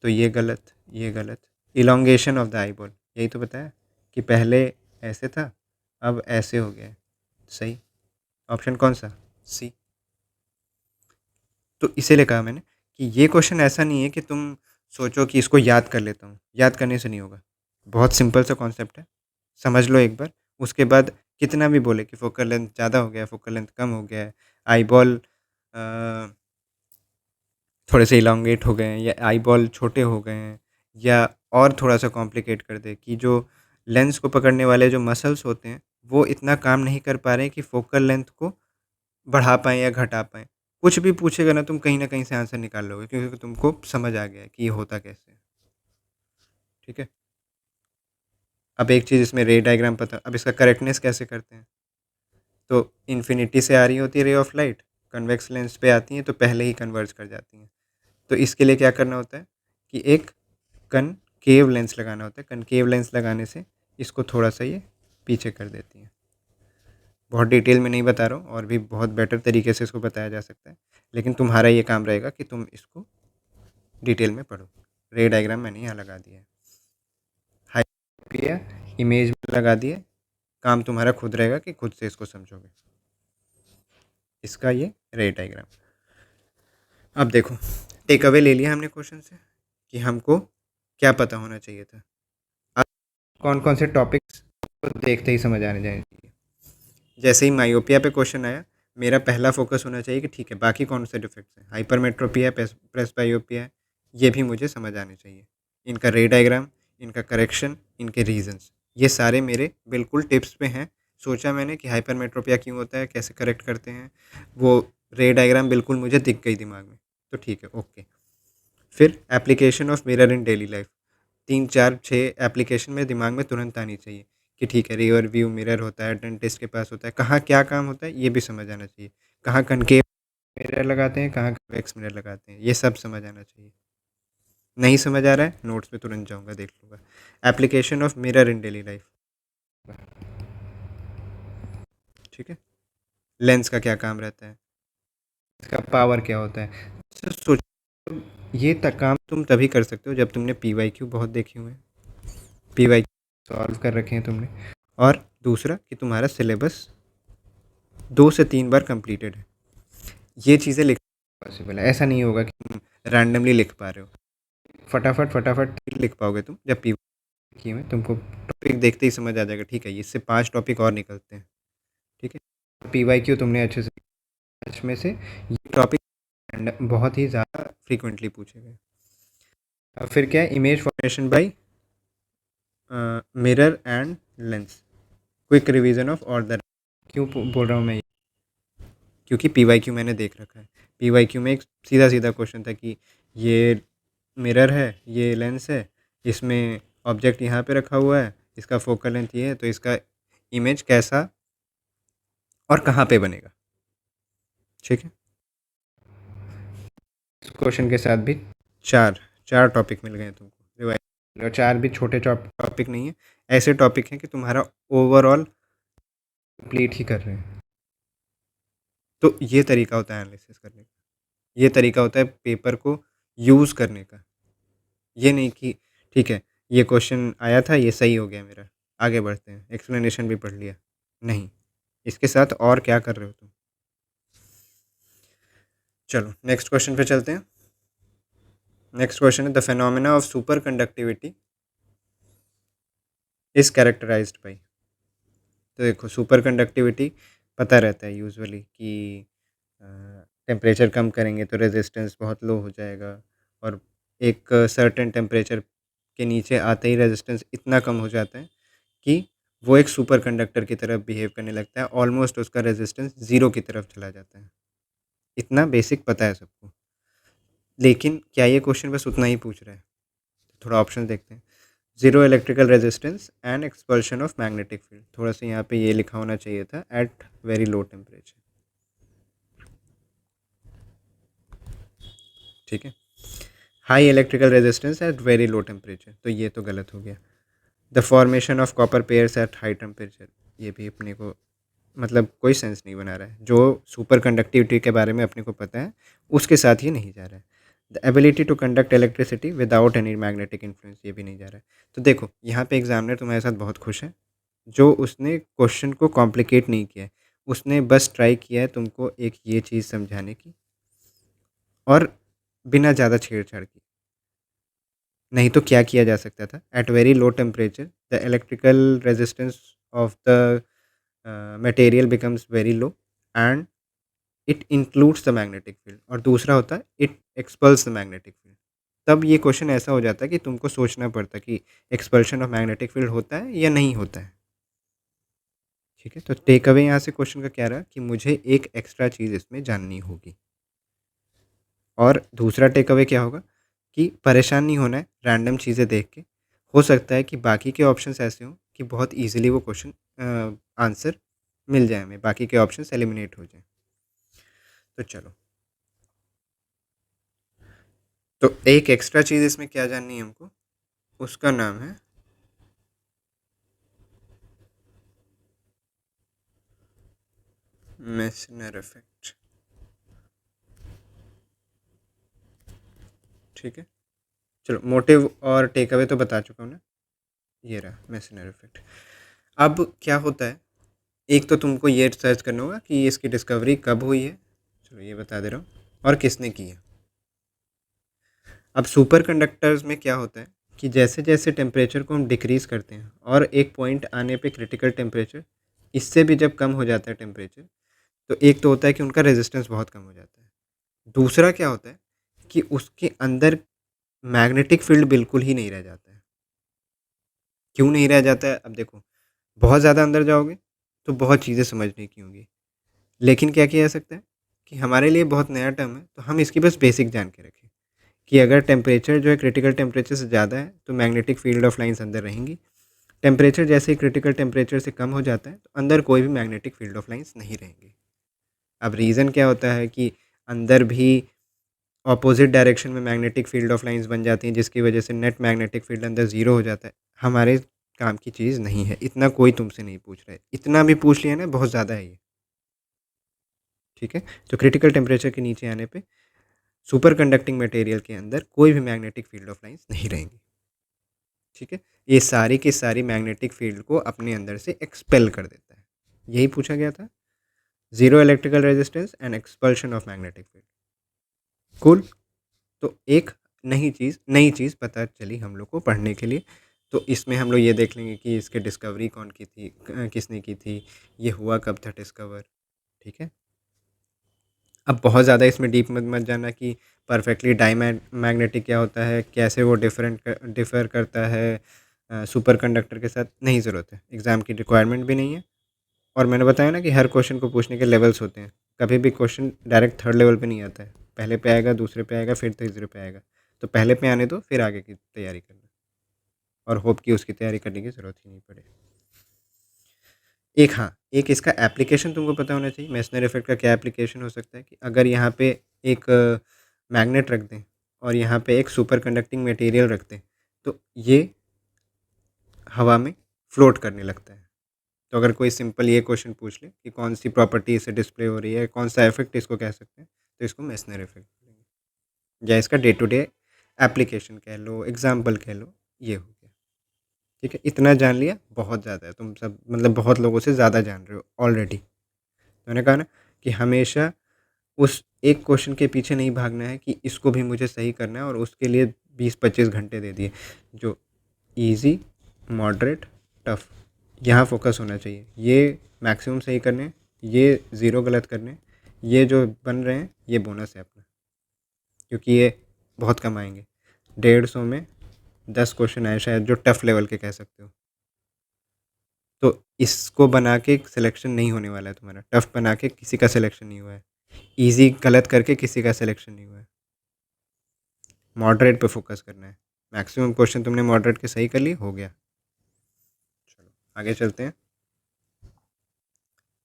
तो ये गलत, ये गलत। Elongation of the eye ball, यही तो बताया कि पहले ऐसे था अब ऐसे हो गया है। सही, ऑप्शन कौन सा, सी। तो इसीलिए कहा मैंने कि ये क्वेश्चन ऐसा नहीं है कि तुम सोचो कि इसको याद कर लेता हूँ, याद करने से नहीं होगा। बहुत सिंपल सा कॉन्सेप्ट है, समझ लो एक बार। उसके बाद कितना भी बोले कि फोकल लेंथ ज़्यादा हो गया है, फोकल लेंथ कम हो गया है, आई बॉल थोड़े से इलांगेट हो गए हैं या आई बॉल छोटे हो गए हैं, या और थोड़ा सा कॉम्प्लिकेट कर दे कि जो लेंस को पकड़ने वाले जो मसल्स होते हैं वो इतना काम नहीं कर पा रहे हैं कि फोकल लेंथ को बढ़ा पाएँ या घटा पाएँ। कुछ भी पूछेगा ना तुम कहीं न कहीं से आंसर निकाल लोगे क्योंकि तुमको समझ आ गया है कि ये होता कैसे है। ठीक है? अब एक चीज़ इसमें रे डायग्राम पता, अब इसका करेक्टनेस कैसे करते हैं? तो इन्फिनिटी से आ रही होती है ray of light, convex lens पे आती हैं तो पहले ही कन्वर्ज कर जाती हैं। तो इसके लिए क्या करना होता है कि एक कनकेव लेंस लगाना होता है। कनकेव लेंस लगाने से इसको थोड़ा-सा ये पीछे कर देती हैं। बहुत डिटेल में नहीं बता रहा हूँ, और भी बहुत बेटर तरीके से इसको बताया जा सकता है, लेकिन तुम्हारा ये काम रहेगा कि तुम इसको डिटेल में पढ़ो। रे डायग्राम मैंने यहाँ लगा दिया है। हाइपरमेट्रिया इमेज में लगा दिए। काम तुम्हारा खुद रहेगा कि खुद से इसको समझोगे। इसका ये रे डायग्राम। अब देखो, टेक अवे ले लिया हमने क्वेश्चन से कि हमको क्या पता होना चाहिए था। अब कौन कौन से टॉपिक्स को देखते ही समझ आने चाहिए। जैसे ही मायोपिया पे क्वेश्चन आया, मेरा पहला फोकस होना चाहिए कि ठीक है, बाकी कौन से डिफेक्ट्स हैं। हाइपरमेट्रोपिया है, प्रेसबायोपिया है, ये भी मुझे समझ आने चाहिए। इनका रे डायग्राम, इनका करेक्शन, इनके रीजंस, ये सारे मेरे बिल्कुल टिप्स पे हैं। सोचा मैंने कि हाइपरमेट्रोपिया क्यों होता है, कैसे करेक्ट करते हैं, वो रे डायग्राम बिल्कुल मुझे दिख गई दिमाग में। तो ठीक है, ओके। फिर application of mirror in daily life, 3 4 6 application में दिमाग में तुरंत आनी चाहिए कि ठीक है, रियर व्यू मिरर होता है, डेंटिस्ट के पास होता है, कहाँ क्या काम होता है ये भी समझ आना चाहिए। कहाँ कनकेव मिरर लगाते हैं, कहाँ कन्वेक्स मिरर लगाते हैं, ये सब समझ आना चाहिए। नहीं समझ आ रहा है, नोट्स पे तुरंत जाऊँगा, देख लूँगा। Application of mirror in daily life, ठीक है। लेंस का क्या काम रहता है, इसका पावर क्या होता है। तो सोचो, ये तक काम तुम तभी कर सकते हो जब तुमने PYQ बहुत देखे हुए हैं, PYQ सॉल्व कर रखे हैं तुमने, और दूसरा कि तुम्हारा सिलेबस 2 से 3 बार कंप्लीटेड है। ये चीज़ें लिखना पॉसिबल है। ऐसा नहीं होगा कि तुम रैंडमली लिख पा रहे हो। फटाफट फटाफट लिख पाओगे तुम जब PYQ में तुमको टॉपिक देखते ही समझ आ जाएगा, ठीक है, इससे 5 टॉपिक और निकलते हैं, ठीक है। PYQ तुमने अच्छे से, में से ये टॉपिक बहुत ही ज़्यादा फ्रीक्वेंटली पूछे गए। अब फिर क्या है, image formation by mirror and lens, quick revision of और द। क्यों बोल रहा हूँ मैं ये, क्योंकि PYQ मैंने देख रखा है। PYQ में एक सीधा सीधा क्वेश्चन था कि ये मिरर है, ये लेंस है, इसमें ऑब्जेक्ट यहाँ पे रखा हुआ है, इसका फोकल लेंथ ये है, तो इसका इमेज कैसा और कहाँ पे बनेगा, ठीक है। इस क्वेश्चन के साथ भी चार चार टॉपिक मिल गए हैं तुमको रिवाइज, और चार भी छोटे टॉपिक नहीं है, ऐसे टॉपिक हैं कि तुम्हारा ओवरऑल कंप्लीट ही कर रहे हैं। तो ये तरीका होता है एनालिसिस करने का, ये तरीका होता है पेपर को यूज़ करने का। ये नहीं कि ठीक है, ये क्वेश्चन आया था, ये सही हो गया मेरा, आगे बढ़ते हैं, एक्सप्लेनेशन भी पढ़ लिया। नहीं, इसके साथ और क्या कर रहे हो तुम। चलो नेक्स्ट क्वेश्चन पे चलते हैं। नेक्स्ट क्वेश्चन है, the phenomena of superconductivity is characterised by. तो देखो, सुपर कंडक्टिविटी पता रहता है यूजुअली कि टेम्परेचर कम करेंगे तो रेजिस्टेंस बहुत लो हो जाएगा, और एक सर्टेन टेम्परेचर के नीचे आते ही रेजिस्टेंस इतना कम हो जाता है कि वो एक सुपर कंडक्टर की तरफ बिहेव करने लगता है, ऑलमोस्ट उसका रेजिस्टेंस ज़ीरो की तरफ चला जाता है। इतना बेसिक पता है सबको, लेकिन क्या ये क्वेश्चन बस उतना ही पूछ रहा है। थोड़ा ऑप्शन देखते हैं। Zero electrical resistance and expulsion of magnetic field, थोड़ा सा यहाँ पे ये लिखा होना चाहिए था, एट वेरी लो टेम्परेचर, ठीक है। High electrical resistance at very low temperature, तो ये तो गलत हो गया। The formation of copper pairs at high temperature, ये भी अपने को मतलब कोई सेंस नहीं बना रहा है। जो सुपर कंडक्टिविटी के बारे में अपने को पता है उसके साथ ही नहीं जा रहा है। The ability to conduct electricity without any magnetic influence, ये भी नहीं जा रहा है। तो देखो, यहाँ पे एग्जामिनर तुम्हारे साथ बहुत खुश है, जो उसने क्वेश्चन को कॉम्प्लिकेट नहीं किया है, उसने बस ट्राई किया है तुमको एक ये चीज़ समझाने की, और बिना ज़्यादा छेड़छाड़ की। नहीं तो क्या किया जा सकता था, at very low temperature the electrical resistance of the material becomes very low and it includes the magnetic field, और दूसरा होता है it expels the magnetic field. तब ये क्वेश्चन ऐसा हो जाता है कि तुमको सोचना पड़ता है कि एक्सपल्शन ऑफ मैग्नेटिक फील्ड होता है या नहीं होता है, ठीक है। तो टेक अवे यहाँ से क्वेश्चन का क्या रहा कि मुझे एक एक्स्ट्रा चीज़ इसमें जाननी होगी। और दूसरा टेक अवे क्या होगा कि परेशान नहीं होना है रैंडम चीज़ें देख के। हो सकता है कि बाकी के ऑप्शंस ऐसे हों कि बहुत ईजिली वो क्वेश्चन आंसर मिल जाए हमें, बाकी के ऑप्शंस एलिमिनेट हो जाएं। तो चलो, तो एक एक्स्ट्रा चीज़ इसमें क्या जाननी है हमको, उसका नाम है मेसनर इफेक्ट। ठीक है, चलो मोटिव और टेक अवे तो बता चुका हूँ ना, ये रहा मेसनर इफेक्ट। अब क्या होता है, एक तो तुमको ये सर्च करना होगा कि इसकी डिस्कवरी कब हुई है, चलो ये बता दे रहा हूँ, और किसने की है। अब सुपर कंडक्टर्स में क्या होता है कि जैसे जैसे टेम्परेचर को हम डिक्रीज़ करते हैं और एक पॉइंट आने पे क्रिटिकल टेम्परेचर, इससे भी जब कम हो जाता है टेम्परेचर, तो एक तो होता है कि उनका रेजिस्टेंस बहुत कम हो जाता है। दूसरा क्या होता है कि उसके अंदर मैग्नेटिक फील्ड बिल्कुल ही नहीं रह जाता है। क्यों नहीं रह जाता है, अब देखो, बहुत ज़्यादा अंदर जाओगे तो बहुत चीज़ें समझने की होंगी, लेकिन क्या किया जा सकता है कि हमारे लिए बहुत नया टर्म है, तो हम इसकी बस बेसिक जान के रखें कि अगर टेम्परेचर जो है क्रिटिकल टेम्परेचर से ज़्यादा है तो मैग्नेटिक फील्ड ऑफ लाइंस अंदर रहेंगी। टेम्परेचर जैसे ही क्रिटिकल टेम्परेचर से कम हो जाता है तो अंदर कोई भी मैग्नेटिक फील्ड ऑफ लाइंस नहीं रहेंगी। अब रीज़न क्या होता है कि अंदर भी ऑपोजिट डायरेक्शन में मैग्नेटिक फील्ड ऑफ लाइंस बन जाती हैं, जिसकी वजह से नेट मैग्नेटिक फील्ड अंदर ज़ीरो हो जाता है। हमारे काम की चीज़ नहीं है, इतना कोई तुमसे नहीं पूछ रहा है, इतना भी पूछ लिया ना बहुत ज़्यादा है ये। ठीक है, तो क्रिटिकल टेम्परेचर के नीचे आने पे सुपर कंडक्टिंग मटेरियल के अंदर कोई भी मैग्नेटिक फील्ड ऑफ लाइंस नहीं रहेंगी। ठीक है, ये सारी की सारी मैग्नेटिक फील्ड को अपने अंदर से एक्सपेल कर देता है, यही पूछा गया था, zero electrical resistance and expulsion of magnetic field. Cool, तो एक नई चीज़ पता चली हम लोग को पढ़ने के लिए। तो इसमें हम लोग ये देख लेंगे कि इसके डिस्कवरी कौन की थी, किसने की थी, ये हुआ कब था डिस्कवर। ठीक है, अब बहुत ज़्यादा इसमें डीप मत जाना कि परफेक्टली मैग्नेटिक क्या होता है, कैसे वो डिफ़र करता है सुपर कंडक्टर के साथ, नहीं ज़रूरत है, एग्ज़ाम की रिक्वायरमेंट भी नहीं है। और मैंने बताया ना कि हर क्वेश्चन को पूछने के लेवल्स होते हैं, कभी भी क्वेश्चन डायरेक्ट थर्ड लेवल पे नहीं आता है, पहले पे आएगा, दूसरे पे आएगा, फिर तीसरे पे आएगा। तो पहले पे आने दो, फिर आगे की तैयारी करना, और होप कि उसकी तैयारी करने की ज़रूरत ही नहीं पड़े। एक, हाँ, एक इसका एप्लीकेशन तुमको पता होना चाहिए, मेसनर इफेक्ट का क्या एप्लीकेशन हो सकता है कि अगर यहाँ पे एक मैग्नेट रख दें और यहाँ पे एक सुपर कंडक्टिंग मटेरियल रख दें, तो ये हवा में फ्लोट करने लगता है। तो अगर कोई सिंपल ये क्वेश्चन पूछ ले कि कौन सी प्रॉपर्टी इसे डिस्प्ले हो रही है, कौन सा इफेक्ट इसको कह सकते हैं, तो इसको मेसनर इफेक्ट बोलेंगे, या इसका डे टू डे एप्लीकेशन कह लो, एग्जाम्पल कह लो, ये हो गया। ठीक है, इतना जान लिया बहुत ज़्यादा है, तुम सब मतलब बहुत लोगों से ज़्यादा जान रहे हो ऑलरेडी। तो मैंने कहा ना कि हमेशा उस एक क्वेश्चन के पीछे नहीं भागना है कि इसको भी मुझे सही करना है और उसके लिए 20-25 घंटे दे दिए। जो इजी, मॉडरेट, टफ, यहाँ फोकस होना चाहिए, ये मैक्सिमम सही करने, ये ज़ीरो गलत करने, ये जो बन रहे हैं ये बोनस है अपना, क्योंकि ये बहुत कम आएंगे। 150 में 10 क्वेश्चन आए शायद जो टफ लेवल के कह सकते हो। तो इसको बना के सिलेक्शन नहीं होने वाला है तुम्हारा, टफ बना के किसी का सिलेक्शन नहीं हुआ है, इजी गलत करके किसी का सिलेक्शन नहीं हुआ है। मॉडरेट पे फोकस करना है, मैक्सिमम क्वेश्चन तुमने मॉडरेट के सही कर लिए, हो गया। चलो आगे चलते हैं।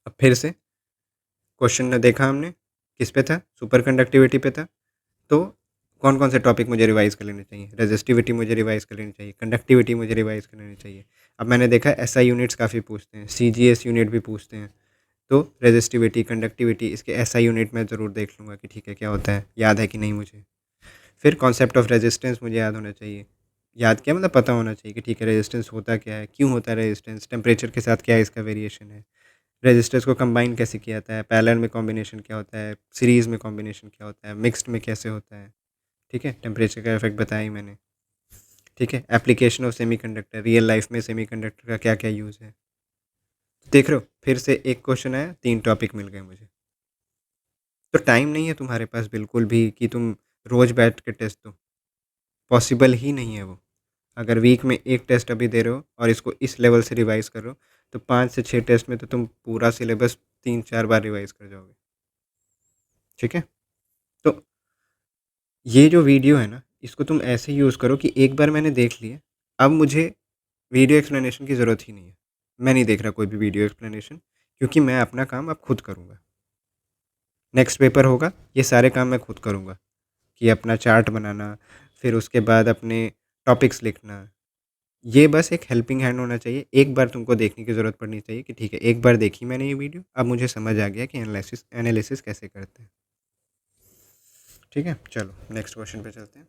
अब फिर से क्वेश्चन ने देखा हमने किस पे था, सुपर कंडक्टिविटी पे था। तो कौन कौन से टॉपिक मुझे रिवाइज कर लेने चाहिए, रेजिस्टिविटी मुझे रिवाइज कर लेनी चाहिए, कंडक्टिविटी मुझे रिवाइज कर लेनी चाहिए। अब मैंने देखा एसआई यूनिट्स काफ़ी पूछते हैं, सीजीएस यूनिट भी पूछते हैं, तो रेजिस्टिविटी, कंडक्टिविटी, इसके एसआई यूनिट में ज़रूर देख लूँगा कि ठीक है क्या होता है, याद है कि नहीं मुझे। फिर कॉन्सेप्ट ऑफ रेजिस्टेंस मुझे याद होना चाहिए, याद क्या मतलब पता होना चाहिए कि ठीक है रेजिस्टेंस होता क्या है, क्यों होता है रेजिस्टेंस, टेम्परेचर के साथ क्या इसका वेरिएशन है, रेजिस्टर्स को कंबाइन कैसे किया जाता है, पैरेलल में कॉम्बिनेशन क्या होता है, सीरीज़ में कॉम्बिनेशन क्या होता है, मिक्स्ड में कैसे होता है। ठीक है, टेम्परेचर का इफेक्ट बताया ही मैंने। ठीक है, application of semiconductor, real life में सेमीकंडक्टर का क्या क्या यूज़ है। देख रहे हो, फिर से एक क्वेश्चन आया, 3 टॉपिक मिल गए मुझे। तो टाइम नहीं है तुम्हारे पास बिल्कुल भी कि तुम रोज़ बैठ के टेस्ट दो, पॉसिबल ही नहीं है वो। अगर वीक में एक टेस्ट अभी दे रहे हो और इसको इस लेवल से रिवाइज़ कर रहे हो, तो 5 से 6 टेस्ट में तो तुम पूरा सिलेबस 3-4 बार रिवाइज़ कर जाओगे। ठीक है, तो ये जो वीडियो है ना, इसको तुम ऐसे यूज़ करो कि एक बार मैंने देख लिया, अब मुझे वीडियो एक्सप्लेनेशन की ज़रूरत ही नहीं है। मैं नहीं देख रहा कोई भी वीडियो एक्सप्लेनेशन, क्योंकि मैं अपना काम अब खुद करूँगा। नेक्स्ट पेपर होगा, ये सारे काम मैं खुद करूँगा कि अपना चार्ट बनाना, फिर उसके बाद अपने टॉपिक्स लिखना। ये बस एक हेल्पिंग हैंड होना चाहिए। एक बार तुमको देखने की ज़रूरत पड़नी चाहिए कि ठीक है, एक बार देखी मैंने ये वीडियो, अब मुझे समझ आ गया कि एनालिसिस एनालिसिस कैसे करते हैं। ठीक है, चलो नेक्स्ट क्वेश्चन पे चलते हैं।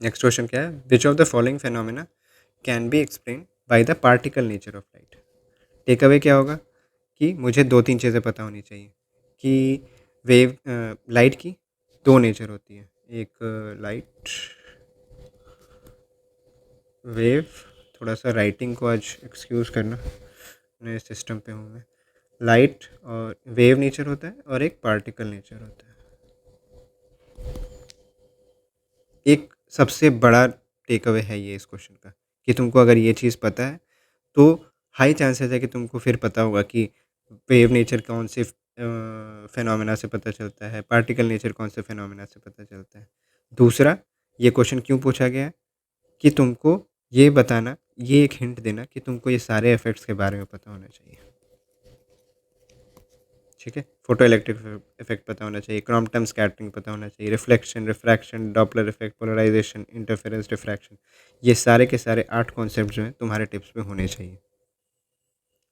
नेक्स्ट क्वेश्चन क्या है? Which of the following phenomena can be explain by the particle nature of light. Take away क्या होगा कि मुझे 2-3 चीज़ें पता होनी चाहिए कि वेव लाइट की 2 नेचर होती है। एक लाइट वेव, थोड़ा-सा राइटिंग को आज एक्सक्यूज़ करना, नए सिस्टम पे हूँ मैं। लाइट और वेव नेचर होता है और एक पार्टिकल नेचर होता है। एक सबसे बड़ा टेक अवे है ये इस क्वेश्चन का कि तुमको अगर ये चीज़ पता है तो हाई चांसेस है कि तुमको फिर पता होगा कि वेव नेचर कौन से फेनोमेना से पता चलता है, पार्टिकल नेचर कौन से फेनोमेना से पता चलता है। दूसरा, ये क्वेश्चन क्यों पूछा गया है कि तुमको ये बताना, ये एक हिंट देना कि तुमको ये सारे इफेक्ट्स के बारे में पता होना चाहिए। ठीक है, फोटो इलेक्ट्रिक इफेक्ट पता होना चाहिए, क्वांटम स्कैटरिंग पता होना चाहिए, reflection, refraction, Doppler effect, polarisation, interference, diffraction. ये सारे के सारे 8 कॉन्सेप्ट जो हैं तुम्हारे टिप्स में होने चाहिए।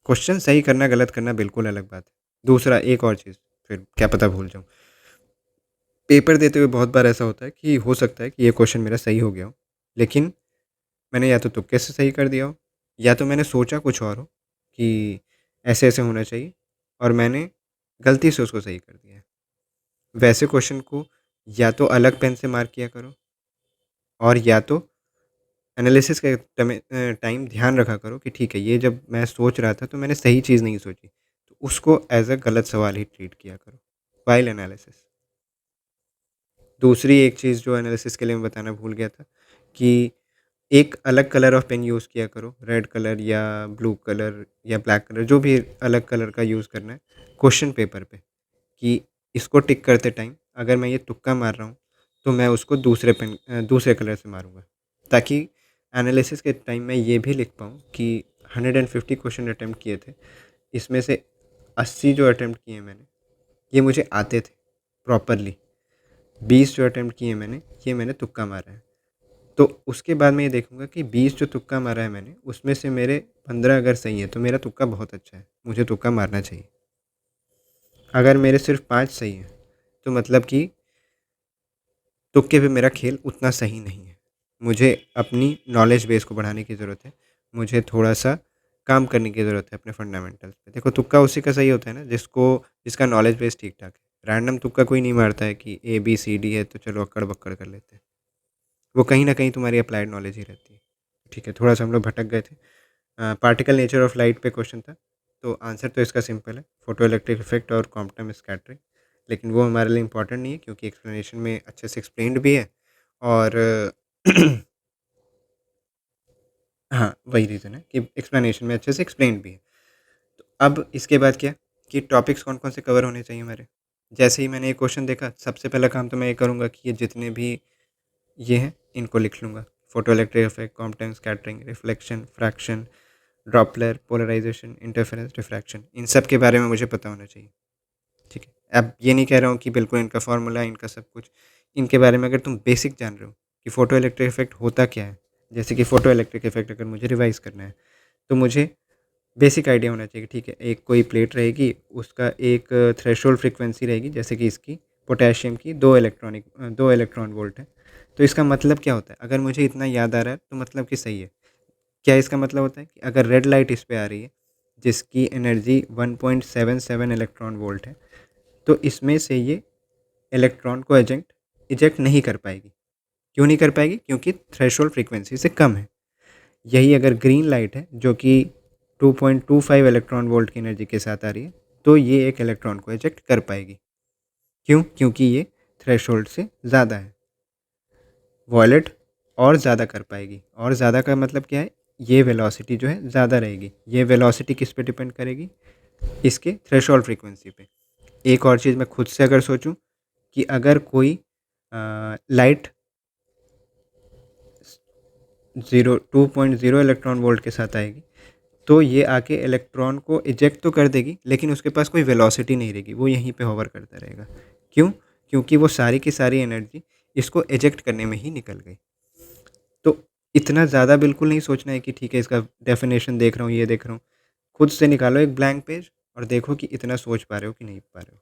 क्वेश्चन सही करना गलत करना बिल्कुल अलग बात है। दूसरा, एक और चीज़, फिर क्या पता भूल जाऊँ। पेपर देते हुए बहुत बार ऐसा होता है कि हो सकता है कि ये क्वेश्चन मेरा सही हो गया हो, लेकिन मैंने या तो तुक्के से सही कर दिया हो, या तो मैंने सोचा कुछ और हो कि ऐसे-ऐसे होना चाहिए और मैंने गलती से उसको सही कर दिया है। वैसे क्वेश्चन को या तो अलग पेन से मार्क किया करो और या तो एनालिसिस के टाइम ध्यान रखा करो कि ठीक है, ये जब मैं सोच रहा था तो मैंने सही चीज़ नहीं सोची, तो उसको एज़ अ गलत सवाल ही ट्रीट किया करो व्हाइल एनालिसिस। दूसरी एक चीज़ जो एनालिसिस के लिए मैं बताना भूल गया था कि एक अलग कलर ऑफ पेन यूज़ किया करो, रेड कलर या ब्लू कलर या ब्लैक कलर, जो भी अलग कलर का यूज़ करना है क्वेश्चन पेपर पे, कि इसको टिक करते टाइम अगर मैं ये तुक्का मार रहा हूँ तो मैं उसको दूसरे कलर से मारूँगा, ताकि एनालिसिस के टाइम मैं ये भी लिख पाऊँ कि 150 क्वेश्चन अटेम्प्ट किए थे, इसमें से 80 जो अटेम्प्ट किए मैंने, ये मुझे आते थे प्रॉपरली। 20 जो अटेम्प्ट किए मैंने, ये मैंने तुक्का मारा है। तो उसके बाद मैं ये देखूँगा कि 20 जो तुक्का मारा है मैंने, उसमें से मेरे 15 अगर सही है तो मेरा तुक्का बहुत अच्छा है, मुझे तुक्का मारना चाहिए। अगर मेरे सिर्फ 5 सही हैं तो मतलब कि तुक्के पे मेरा खेल उतना सही नहीं है। मुझे अपनी नॉलेज बेस को बढ़ाने की ज़रूरत है। मुझे थोड़ा-सा काम करने की ज़रूरत है अपने फंडामेंटल्स पे। देखो, तुक्का उसी का सही होता है ना जिसका नॉलेज बेस ठीक-ठाक है। रैंडम तुक्का कोई नहीं मारता है कि ए, बी, सी, डी है तो चलो अक्कड़-बक्कड़ कर लेते हैं। वो कहीं न कहीं तुम्हारी अप्लाइड नॉलेज ही रहती है। ठीक है, थोड़ा-सा हम लोग भटक गए थे। पार्टिकल नेचर ऑफ लाइट पे क्वेश्चन था, तो आंसर तो इसका सिंपल है, फोटो इलेक्ट्रिक इफेक्ट और क्वांटम स्कैटरिंग। लेकिन वो हमारे लिए इम्पोर्टेंट नहीं है क्योंकि एक्सप्लेनेशन में अच्छे से एक्सप्लेन्ड भी है और हाँ, वही रीज़न है कि एक्सप्लेनेशन में अच्छे से एक्सप्लेन्ड भी है। तो अब इसके बाद क्या कि टॉपिक्स कौन-कौन से कवर होने चाहिए हमारे। जैसे ही मैंने ये क्वेश्चन देखा, सबसे पहला काम तो मैं ये करूँगा कि ये जितने भी ये हैं, इनको लिख लूँगा। Photoelectric effect, quantum scattering, reflection, fraction, Doppler, polarization, interference, diffraction, इन सब के बारे में मुझे पता होना चाहिए। ठीक है, अब ये नहीं कह रहा हूँ कि बिल्कुल इनका फार्मूला, इनका सब कुछ, इनके बारे में अगर तुम बेसिक जान रहे हो कि फोटो इलेक्ट्रिक इफेक्ट होता क्या है, जैसे कि फोटो इलेक्ट्रिक इफेक्ट अगर मुझे रिवाइज करना है तो मुझे बेसिक आइडिया होना चाहिए कि ठीक है, एक कोई प्लेट रहेगी, उसका एक थ्रेशोल्ड फ्रीक्वेंसी रहेगी, जैसे कि इसकी पोटेशियम की 2 इलेक्ट्रॉन वोल्ट है। तो इसका मतलब क्या होता है? अगर मुझे इतना याद आ रहा है तो मतलब कि सही है। क्या इसका मतलब होता है कि अगर रेड लाइट इस पे आ रही है, जिसकी एनर्जी 1.77 इलेक्ट्रॉन वोल्ट है, तो इसमें से ये इलेक्ट्रॉन को इजेक्ट नहीं कर पाएगी। क्यों नहीं कर पाएगी? क्योंकि थ्रेशोल्ड फ्रीक्वेंसी से कम है। यही अगर ग्रीन लाइट है, जो कि 2.25 इलेक्ट्रॉन वोल्ट की एनर्जी के साथ आ रही है, तो ये एक इलेक्ट्रॉन को इजेक्ट कर पाएगी। क्यों? क्योंकि ये थ्रेशोल्ड से ज़्यादा है। वॉयलेट और ज़्यादा कर पाएगी, और ज़्यादा का मतलब क्या है? ये वेलोसिटी जो है ज़्यादा रहेगी। ये वेलोसिटी किस पे डिपेंड करेगी? इसके थ्रेशोल्ड फ्रीक्वेंसी पे। एक और चीज़ मैं खुद से अगर सोचूं कि अगर कोई लाइट 2.0 इलेक्ट्रॉन वोल्ट के साथ आएगी, तो ये आके इलेक्ट्रॉन को इजेक्ट तो कर देगी, लेकिन उसके पास कोई वेलोसिटी नहीं रहेगी, वो यहीं पे होवर करता रहेगा। क्यों? क्योंकि वो सारी की सारी एनर्जी इसको इजेक्ट करने में ही निकल गई। तो इतना ज़्यादा बिल्कुल नहीं सोचना है कि ठीक है इसका डेफिनेशन देख रहा हूँ, ये देख रहा हूँ। खुद से निकालो एक ब्लैंक पेज और देखो कि इतना सोच पा रहे हो कि नहीं पा रहे हो।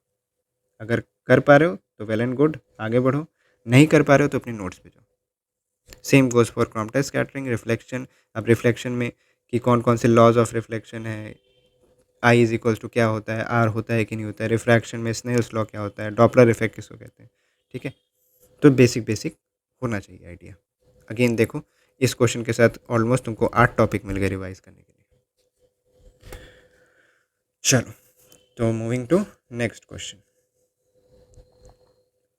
अगर कर पा रहे हो तो वेल एंड गुड, आगे बढ़ो। नहीं कर पा रहे हो तो अपने नोट्स पे जाओ। Same goes for quantum scattering, reflection. अब रिफ्लेक्शन में कि कौन कौन से लॉज ऑफ रिफ्लेक्शन है, आई इज इक्वल्स टू क्या होता है, आर होता है कि नहीं होता है, रिफ्रैक्शन में स्नेल्स लॉ क्या होता है, डॉपलर इफेक्ट किसको कहते हैं। ठीक है, तो बेसिक बेसिक होना चाहिए आइडिया। अगेन देखो, इस क्वेश्चन के साथ ऑलमोस्ट तुमको 8 टॉपिक मिल गए रिवाइज करने के लिए। चलो, तो मूविंग टू नेक्स्ट क्वेश्चन।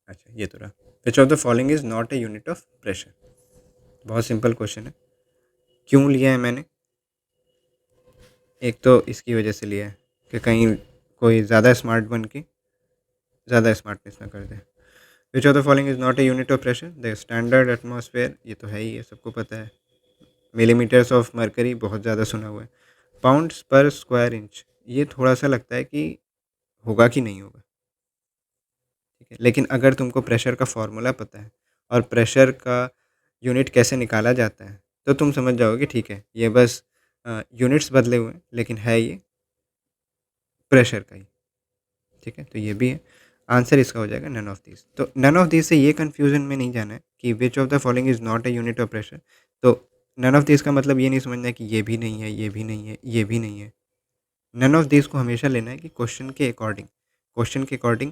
अच्छा, ये तो रहा, विच of the following is not a unit of pressure. बहुत सिंपल क्वेश्चन है। क्यों लिया है मैंने? एक तो इसकी वजह से लिया है कि कहीं कोई ज़्यादा स्मार्ट बन के ज़्यादा स्मार्टनेस ना कर दे। Which of the following is not a unit of pressure? The standard atmosphere, ये तो है ही, है सबको पता है। मिलीमीटर्स ऑफ मरकरी, बहुत ज़्यादा सुना हुआ है। पाउंड्स पर स्क्वायर इंच, ये थोड़ा सा लगता है कि होगा कि नहीं होगा। ठीक है, लेकिन अगर तुमको प्रेशर का फॉर्मूला पता है और प्रेशर का यूनिट कैसे निकाला जाता है, तो तुम समझ जाओगे ठीक है, ये बस यूनिट्स बदले हुए हैं, लेकिन है ये प्रेशर का ही। ठीक है, तो ये भी है। आंसर इसका हो जाएगा नन ऑफ दिस। तो नन ऑफ दिस से ये कन्फ्यूजन में नहीं जाना है कि which of the following is not a unit of pressure. तो नन ऑफ दिस का मतलब ये नहीं समझना है कि ये भी नहीं है, ये भी नहीं है, ये भी नहीं है। नन ऑफ दिस को हमेशा लेना है कि क्वेश्चन के अकॉर्डिंग, क्वेश्चन के अकॉर्डिंग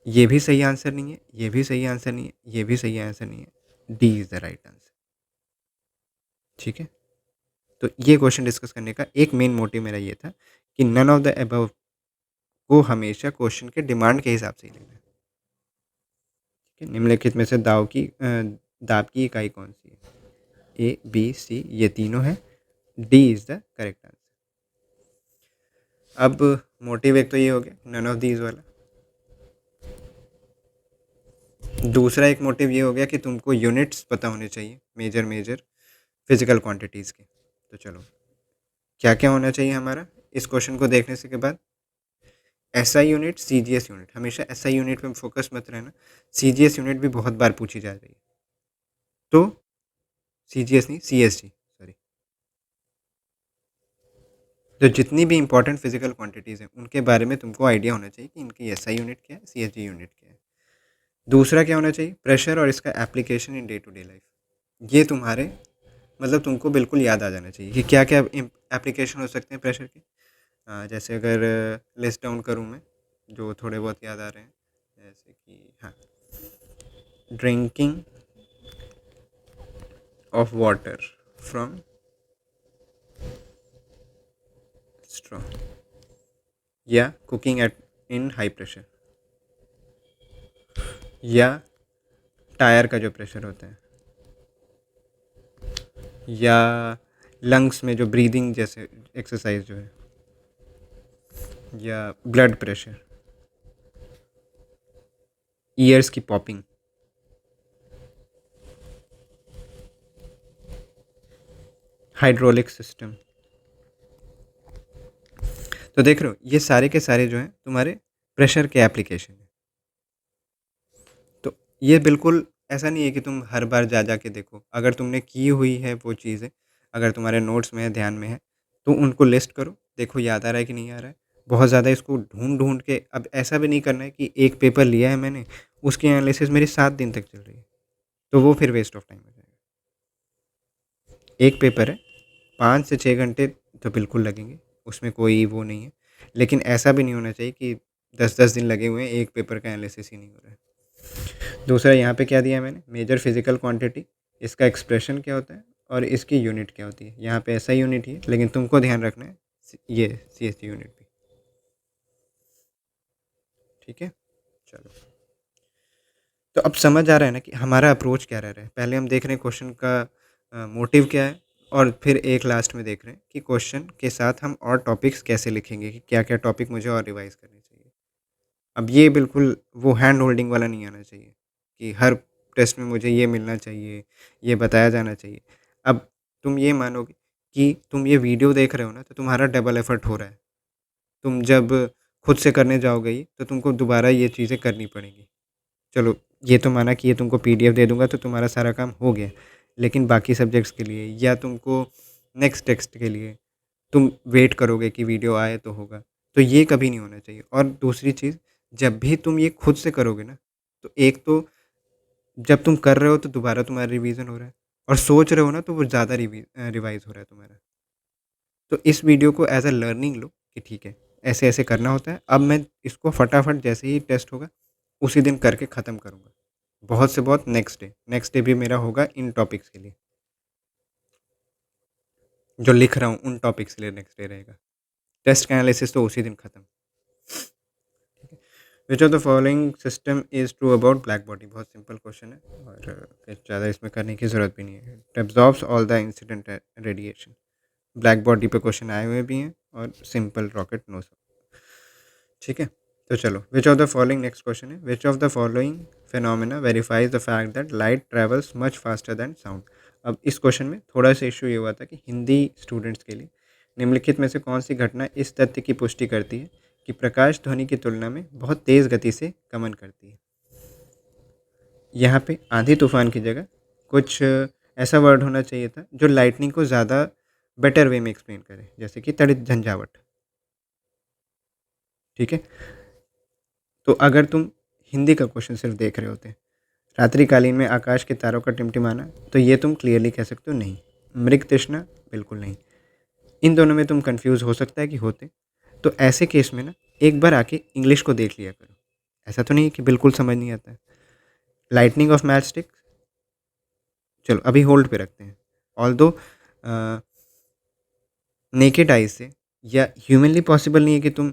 ये भी सही आंसर नहीं है, ये भी सही आंसर नहीं है, ये भी सही आंसर नहीं है, D is the right answer. ठीक है, तो ये क्वेश्चन डिस्कस करने का एक मेन मोटिव मेरा ये था कि नन ऑफ द अबव को हमेशा क्वेश्चन के डिमांड के हिसाब से ही लेना है। ठीक है, निम्नलिखित में से दाब की इकाई कौन सी है? ए, बी, सी, ये तीनों है, D is the correct answer. अब मोटिव एक तो ये हो गया नन ऑफ दीज वाला। दूसरा एक मोटिव ये हो गया कि तुमको यूनिट्स पता होने चाहिए, मेजर मेजर फिजिकल क्वांटिटीज़ के। तो चलो, क्या क्या होना चाहिए हमारा इस क्वेश्चन को देखने से के बाद? SI unit, CGS unit. हमेशा एसआई यूनिट में फोकस मत रहना, सीजीएस यूनिट भी बहुत बार पूछी जा रही है। तो सीजीएस नहीं, सीएसजी, सॉरी। तो जितनी भी इंपॉर्टेंट फिजिकल क्वांटिटीज़ हैं उनके बारे में तुमको आइडिया होना चाहिए कि इनकी एसआई यूनिट क्या है, सीएसजी यूनिट क्या है। दूसरा क्या होना चाहिए? प्रेशर और इसका application in day to day life. ये तुम्हारे मतलब तुमको बिल्कुल याद आ जाना चाहिए कि क्या क्या एप्लीकेशन हो सकते हैं प्रेशर के। जैसे अगर लिस्ट डाउन करूँ मैं, जो थोड़े बहुत याद आ रहे हैं, जैसे कि हाँ, drinking of water from straw, या cooking at in high pressure, या टायर का जो प्रेशर होता है, या लंग्स में जो ब्रीदिंग जैसे एक्सरसाइज जो है, या ब्लड प्रेशर, ईयर्स की पॉपिंग, हाइड्रोलिक सिस्टम। तो देख रहे हो, ये सारे के सारे जो हैं तुम्हारे प्रेशर के एप्लीकेशन है। तो ये बिल्कुल ऐसा नहीं है कि तुम हर बार जा जा के देखो। अगर तुमने की हुई है वो चीज़ें, अगर तुम्हारे नोट्स में है, ध्यान में है, तो उनको लिस्ट करो, देखो याद आ रहा है कि नहीं आ रहा है। बहुत ज़्यादा इसको ढूंढ ढूंढ के, अब ऐसा भी नहीं करना है कि एक पेपर लिया है मैंने, उसकी एनालिसिस मेरी 7 दिन तक चल रही है, तो वो फिर वेस्ट ऑफ टाइम हो जाएगा। एक पेपर है, 5 से 6 घंटे तो बिल्कुल लगेंगे, उसमें कोई वो नहीं है। लेकिन ऐसा भी नहीं होना चाहिए कि 10-10 दिन लगे हुए हैं, एक पेपर का एनालिसिस ही नहीं हो रहा है। दूसरा यहाँ पे क्या दिया है मैंने? मेजर फिजिकल क्वांटिटी, इसका एक्सप्रेशन क्या होता है और इसकी यूनिट क्या होती है। यहाँ पे ऐसा यूनिट ही है, लेकिन तुमको ध्यान रखना है ये CST यूनिट भी। ठीक है, चलो। तो अब समझ आ रहा है ना कि हमारा अप्रोच क्या रह रहा है। पहले हम देख रहे हैं क्वेश्चन का मोटिव क्या है, और फिर एक लास्ट में देख रहे हैं कि क्वेश्चन के साथ हम और टॉपिक्स कैसे लिखेंगे, कि क्या क्या टॉपिक मुझे और रिवाइज करने चाहिए। अब ये बिल्कुल वो हैंड होल्डिंग वाला नहीं आना चाहिए कि हर टेस्ट में मुझे ये मिलना चाहिए, ये बताया जाना चाहिए। अब तुम ये मानोगे कि तुम ये वीडियो देख रहे हो ना, तो तुम्हारा डबल एफर्ट हो रहा है। तुम जब खुद से करने जाओगे ही, तो तुमको दोबारा ये चीज़ें करनी पड़ेंगी। चलो, ये तो माना कि ये तुमको पीडीएफ दे दूँगा तो तुम्हारा सारा काम हो गया। लेकिन बाकी सब्जेक्ट्स के लिए या तुमको नेक्स्ट टेक्स्ट के लिए तुम वेट करोगे कि वीडियो आए तो होगा। तो ये कभी नहीं होना चाहिए। और दूसरी चीज़, जब भी तुम ये खुद से करोगे ना, तो एक तो जब तुम कर रहे हो तो दोबारा तुम्हारा रिवीजन हो रहा है, और सोच रहे हो ना तो वो ज़्यादा रिवाइज़ हो रहा है तुम्हारा। तो इस वीडियो को एज़ अ लर्निंग लो कि ठीक है, ऐसे-ऐसे करना होता है। अब मैं इसको फटाफट जैसे ही टेस्ट होगा, उसी दिन करके ख़त्म करूँगा। बहुत से बहुत नेक्स्ट डे भी मेरा होगा इन टॉपिक्स के लिए। जो लिख रहा हूँ उन टॉपिक्स के लिए नेक्स्ट डे रहेगा। टेस्ट का एनालिसिस तो उसी दिन ख़त्म। विच of the following system is true about black body? बहुत सिंपल क्वेश्चन है, और ज़्यादा इसमें करने की ज़रूरत भी नहीं है। It absorbs all the incident radiation. Black body पे क्वेश्चन आए हुए भी हैं, और सिंपल रॉकेट नो। ठीक है, तो चलो, which of the following, next question है, which of the following phenomena verifies the fact that light travels much faster than sound? अब इस क्वेश्चन में थोड़ा सा इशू ये हुआ था कि हिंदी स्टूडेंट्स के लिए निम्नलिखित में से कौन सी घटना इस तथ्य की पुष्टि करती है कि प्रकाश ध्वनि की तुलना में बहुत तेज़ गति से गमन करती है? यहाँ पे आंधी तूफान की जगह कुछ ऐसा वर्ड होना चाहिए था जो लाइटनिंग को ज़्यादा बेटर वे में एक्सप्लेन करे, जैसे कि तड़ित झंझावट। ठीक है, तो अगर तुम हिंदी का क्वेश्चन सिर्फ देख रहे होते, रात्रिकालीन में आकाश के तारों का टिमटिमाना, तो ये तुम क्लियरली कह सकते हो नहीं। मृग तृष्णा, बिल्कुल नहीं। इन दोनों में तुम कंफ्यूज हो सकता है कि होते। तो ऐसे केस में ना, एक बार आके इंग्लिश को देख लिया करो। ऐसा तो नहीं है कि बिल्कुल समझ नहीं आता है। लाइटनिंग ऑफ मैच स्टिक, चलो अभी होल्ड पे रखते हैं। ऑल दो नेकेड आइज से या ह्यूमनली पॉसिबल नहीं है कि तुम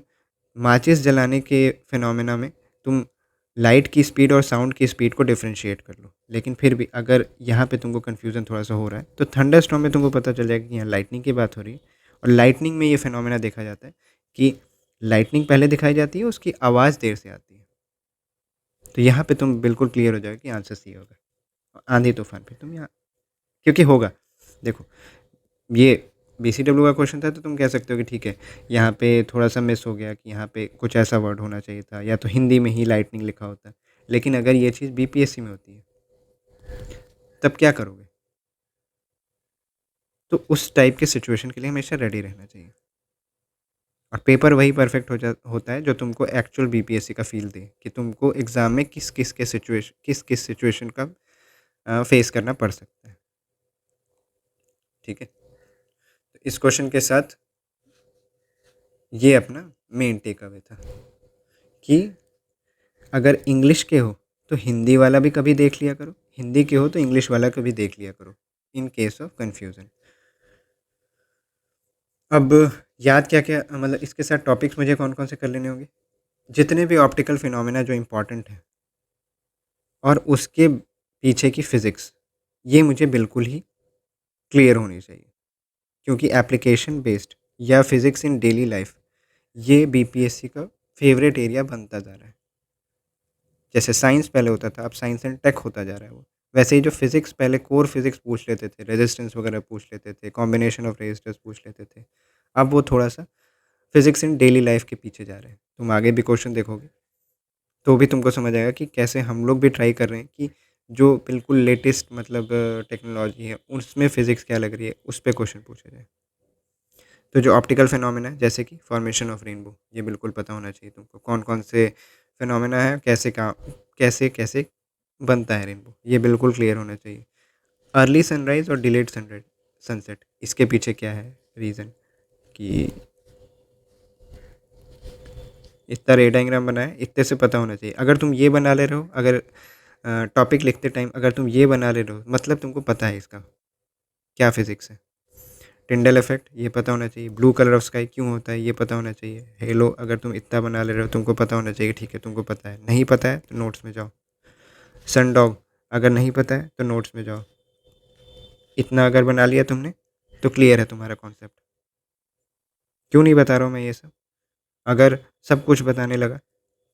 माचिस जलाने के फिनोमेना में तुम लाइट की स्पीड और साउंड की स्पीड को डिफरेंशिएट कर लो। लेकिन फिर भी अगर यहाँ पे तुमको कन्फ्यूज़न थोड़ा सा हो रहा है, तो थंडर स्टॉर्म में तुमको पता चल जाएगा कि यहाँ लाइटनिंग की बात हो रही है। और लाइटनिंग में ये फिनोमेना देखा जाता है कि लाइटनिंग पहले दिखाई जाती है, उसकी आवाज़ देर से आती है। तो यहाँ पे तुम बिल्कुल क्लियर हो जाएगा कि आंसर सी होगा। आंधी तूफान पे तुम यहाँ, क्योंकि होगा, देखो, ये बीसीडब्ल्यू का क्वेश्चन था, तो तुम कह सकते हो कि ठीक है, यहाँ पे थोड़ा सा मिस हो गया कि यहाँ पे कुछ ऐसा वर्ड होना चाहिए था, या तो हिंदी में ही लाइटनिंग लिखा होता। लेकिन अगर ये चीज़ बीपीएससी में होती है, तब क्या करोगे? तो उस टाइप के सिचुएशन के लिए हमेशा रेडी रहना चाहिए। और पेपर वही परफेक्ट होता है जो तुमको एक्चुअल बीपीएससी का फील दे, कि तुमको एग्ज़ाम में किस किस सिचुएशन का फेस करना पड़ सकता है। ठीक है, तो इस क्वेश्चन के साथ ये अपना मेन टेक अवे था कि अगर इंग्लिश के हो तो हिंदी वाला भी कभी देख लिया करो, हिंदी के हो तो इंग्लिश वाला कभी देख लिया करो, इन केस ऑफ कन्फ्यूज़न। अब याद क्या क्या, मतलब इसके साथ टॉपिक्स मुझे कौन कौन से कर लेने होंगे? जितने भी ऑप्टिकल फिनोमेना जो इम्पॉर्टेंट हैं, और उसके पीछे की फ़िज़िक्स, ये मुझे बिल्कुल ही क्लियर होनी चाहिए। क्योंकि एप्लीकेशन बेस्ड या फिज़िक्स इन डेली लाइफ, ये बीपीएससी का फेवरेट एरिया बनता जा रहा है। जैसे साइंस पहले होता था, अब साइंस एंड टेक होता जा रहा है वो। वैसे ही जो फिज़िक्स पहले कोर फिज़िक्स पूछ लेते थे, रेजिस्टेंस वगैरह पूछ लेते थे, कॉम्बिनेशन ऑफ रेजिस्टर्स पूछ लेते थे, अब वो थोड़ा-सा फिज़िक्स इन डेली लाइफ के पीछे जा रहे हैं। तुम आगे भी क्वेश्चन देखोगे, तो भी तुमको समझ आएगा कि कैसे हम लोग भी ट्राई कर रहे हैं कि जो बिल्कुल लेटेस्ट, मतलब टेक्नोलॉजी है, उसमें फ़िज़िक्स क्या लग रही है, उस पे क्वेश्चन पूछे जाए। तो जो ऑप्टिकल फिनोमेना है, जैसे कि फॉर्मेशन ऑफ रेनबो, ये बिल्कुल पता होना चाहिए तुमको। कौन-कौन से फिनोमेना है, कैसे बनता है रेनबो, ये बिल्कुल क्लियर होना चाहिए। अर्ली सनराइज़ और डिलेड सनसेट, इसके पीछे क्या है रीज़न, कि इतना रे डायग्राम बना है, इतने से पता होना चाहिए। अगर तुम ये बना ले रहे हो, अगर टॉपिक लिखते टाइम अगर तुम ये बना ले रहे हो, मतलब तुमको पता है इसका क्या फिज़िक्स है। टिंडल इफेक्ट, ये पता होना चाहिए। ब्लू कलर ऑफ स्काई क्यों होता है, ये पता होना चाहिए। हेलो, अगर तुम इतना बना ले रहे हो, तुमको पता होना चाहिए। ठीक है, तुमको पता है। नहीं पता है तो नोट्स में जाओ। सन डॉग, अगर नहीं पता है तो नोट्स में जाओ। इतना अगर बना लिया तुमने, तो क्लियर है तुम्हारा कॉन्सेप्ट। क्यों नहीं बता रहा हूँ मैं ये सब? अगर सब कुछ बताने लगा,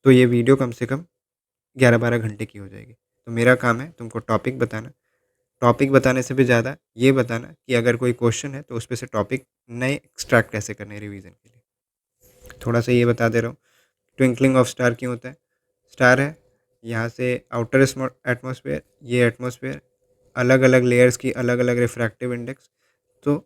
तो ये वीडियो कम से कम 11-12 घंटे की हो जाएगी। तो मेरा काम है तुमको टॉपिक बताना, टॉपिक बताने से भी ज़्यादा ये बताना कि अगर कोई क्वेश्चन है तो उस पे से टॉपिक नए एक्सट्रैक्ट कैसे करने हैं रिवीजन के लिए। थोड़ा सा ये बता दे रहा हूँ, ट्विंकलिंग ऑफ स्टार क्यों होता है। स्टार है, यहाँ से आउटर एटमॉस्फेयर, ये एटमॉस्फेयर, अलग अलग लेयर्स की अलग अलग रिफ्रैक्टिव इंडेक्स। तो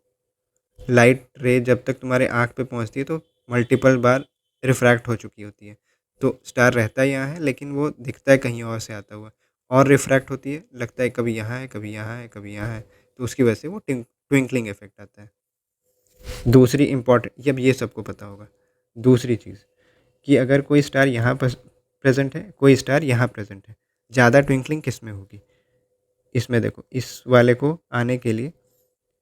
लाइट रे जब तक तुम्हारे आँख पे पहुँचती है तो मल्टीपल बार रिफ्रैक्ट हो चुकी होती है। तो स्टार रहता ही यहाँ है, लेकिन वो दिखता है कहीं और से आता हुआ, और रिफ्रैक्ट होती है, लगता है कभी यहाँ है, कभी यहाँ है, कभी यहाँ है। तो उसकी वजह से वो ट्विंकलिंग इफेक्ट आता है। दूसरी इम्पॉर्टेंट, अब ये सबको पता होगा, दूसरी चीज़ कि अगर कोई स्टार यहाँ पर प्रेजेंट है, कोई स्टार यहाँ प्रेजेंट है, ज़्यादा ट्विंकलिंग किस में होगी। इसमें देखो, इस वाले को आने के लिए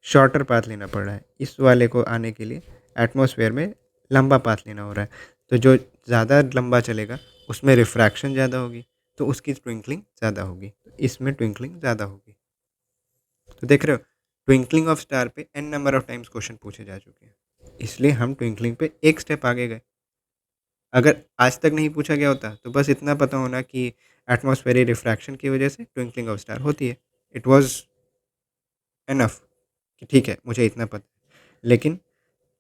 शॉर्टर पाथ लेना पड़ रहा है, इस वाले को आने के लिए एटमॉस्फेयर में लंबा पाथ लेना हो रहा है। तो जो ज़्यादा लंबा चलेगा उसमें रिफ्रैक्शन ज़्यादा होगी, तो उसकी ट्विंकलिंग ज़्यादा होगी, इसमें ट्विंकलिंग ज़्यादा होगी। तो देख रहे हो, ट्विंकलिंग ऑफ स्टार पे n number of times question पूछे जा चुके हैं, इसलिए हम ट्विंकलिंग पे एक स्टेप आगे गए। अगर आज तक नहीं पूछा गया होता तो बस इतना पता होना कि एटमॉस्फेरिक रिफ्रैक्शन की वजह से ट्विंकलिंग ऑफ स्टार होती है। इट वाज एनफ कि ठीक है, मुझे इतना पता है। लेकिन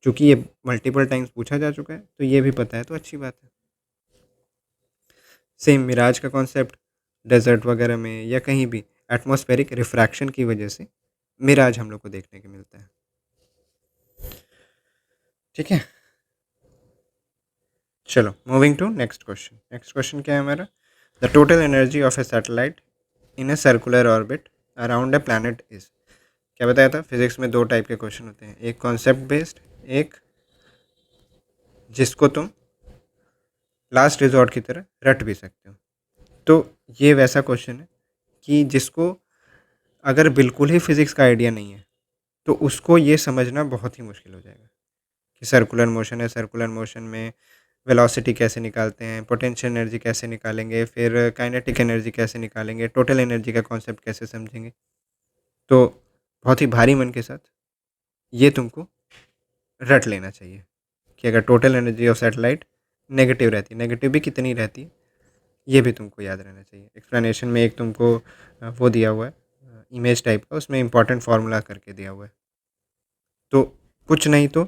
चूंकि ये मल्टीपल टाइम्स पूछा जा चुका है तो ये भी पता है, तो अच्छी बात है। सेम मिराज का कॉन्सेप्ट, डेजर्ट वगैरह में या कहीं भी एटमॉस्फेरिक रिफ्रैक्शन की वजह से मिराज हम लोग को देखने को मिलता है। ठीक है, चलो moving to next question. Next question क्या है हमारा, the total energy of a satellite in a circular orbit around a planet is. क्या बताया था, फिजिक्स में दो टाइप के क्वेश्चन होते हैं, एक कॉन्सेप्ट बेस्ड, एक जिसको तुम लास्ट रिजॉर्ट की तरह रट भी सकते हो। तो ये वैसा क्वेश्चन है कि जिसको अगर बिल्कुल ही फिजिक्स का आइडिया नहीं है तो उसको ये समझना बहुत ही मुश्किल हो जाएगा कि सर्कुलर मोशन है, सर्कुलर मोशन में वेलोसिटी कैसे निकालते हैं, पोटेंशियल एनर्जी कैसे निकालेंगे, फिर काइनेटिक एनर्जी कैसे निकालेंगे, टोटल एनर्जी का कॉन्सेप्ट कैसे समझेंगे। तो बहुत ही भारी मन के साथ ये तुमको रट लेना चाहिए कि अगर total energy of satellite negative रहती है, नेगेटिव भी कितनी रहती है ये भी तुमको याद रहना चाहिए। एक्सप्लेनेशन में एक तुमको वो दिया हुआ है, इमेज टाइप का, उसमें इंपॉर्टेंट फार्मूला करके दिया हुआ है। तो कुछ नहीं तो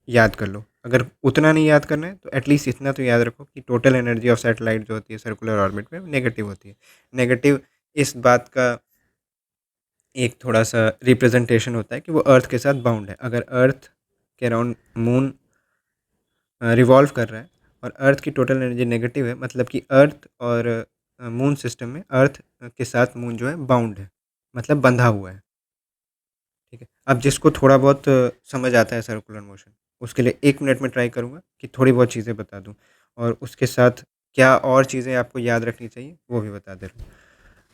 याद कर लो, अगर उतना नहीं याद करना है तो एटलीस्ट इतना तो याद रखो कि टोटल एनर्जी ऑफ सैटेलाइट जो होती है सर्कुलर ऑर्बिट में नेगेटिव होती है। नेगेटिव इस बात का एक थोड़ा सा रिप्रेजेंटेशन होता है कि वो अर्थ के साथ बाउंड है। अगर अर्थ के अराउंड मून रिवॉल्व कर रहा है और अर्थ की टोटल एनर्जी नेगेटिव है, मतलब कि अर्थ और मून सिस्टम में अर्थ के साथ मून जो है बाउंड है, मतलब बंधा हुआ है। ठीक है, अब जिसको थोड़ा बहुत समझ आता है सर्कुलर मोशन, उसके लिए 1 मिनट में ट्राई करूँगा कि थोड़ी बहुत चीज़ें बता दूँ, और उसके साथ क्या और चीज़ें आपको याद रखनी चाहिए वो भी बता दे रहा हूँ।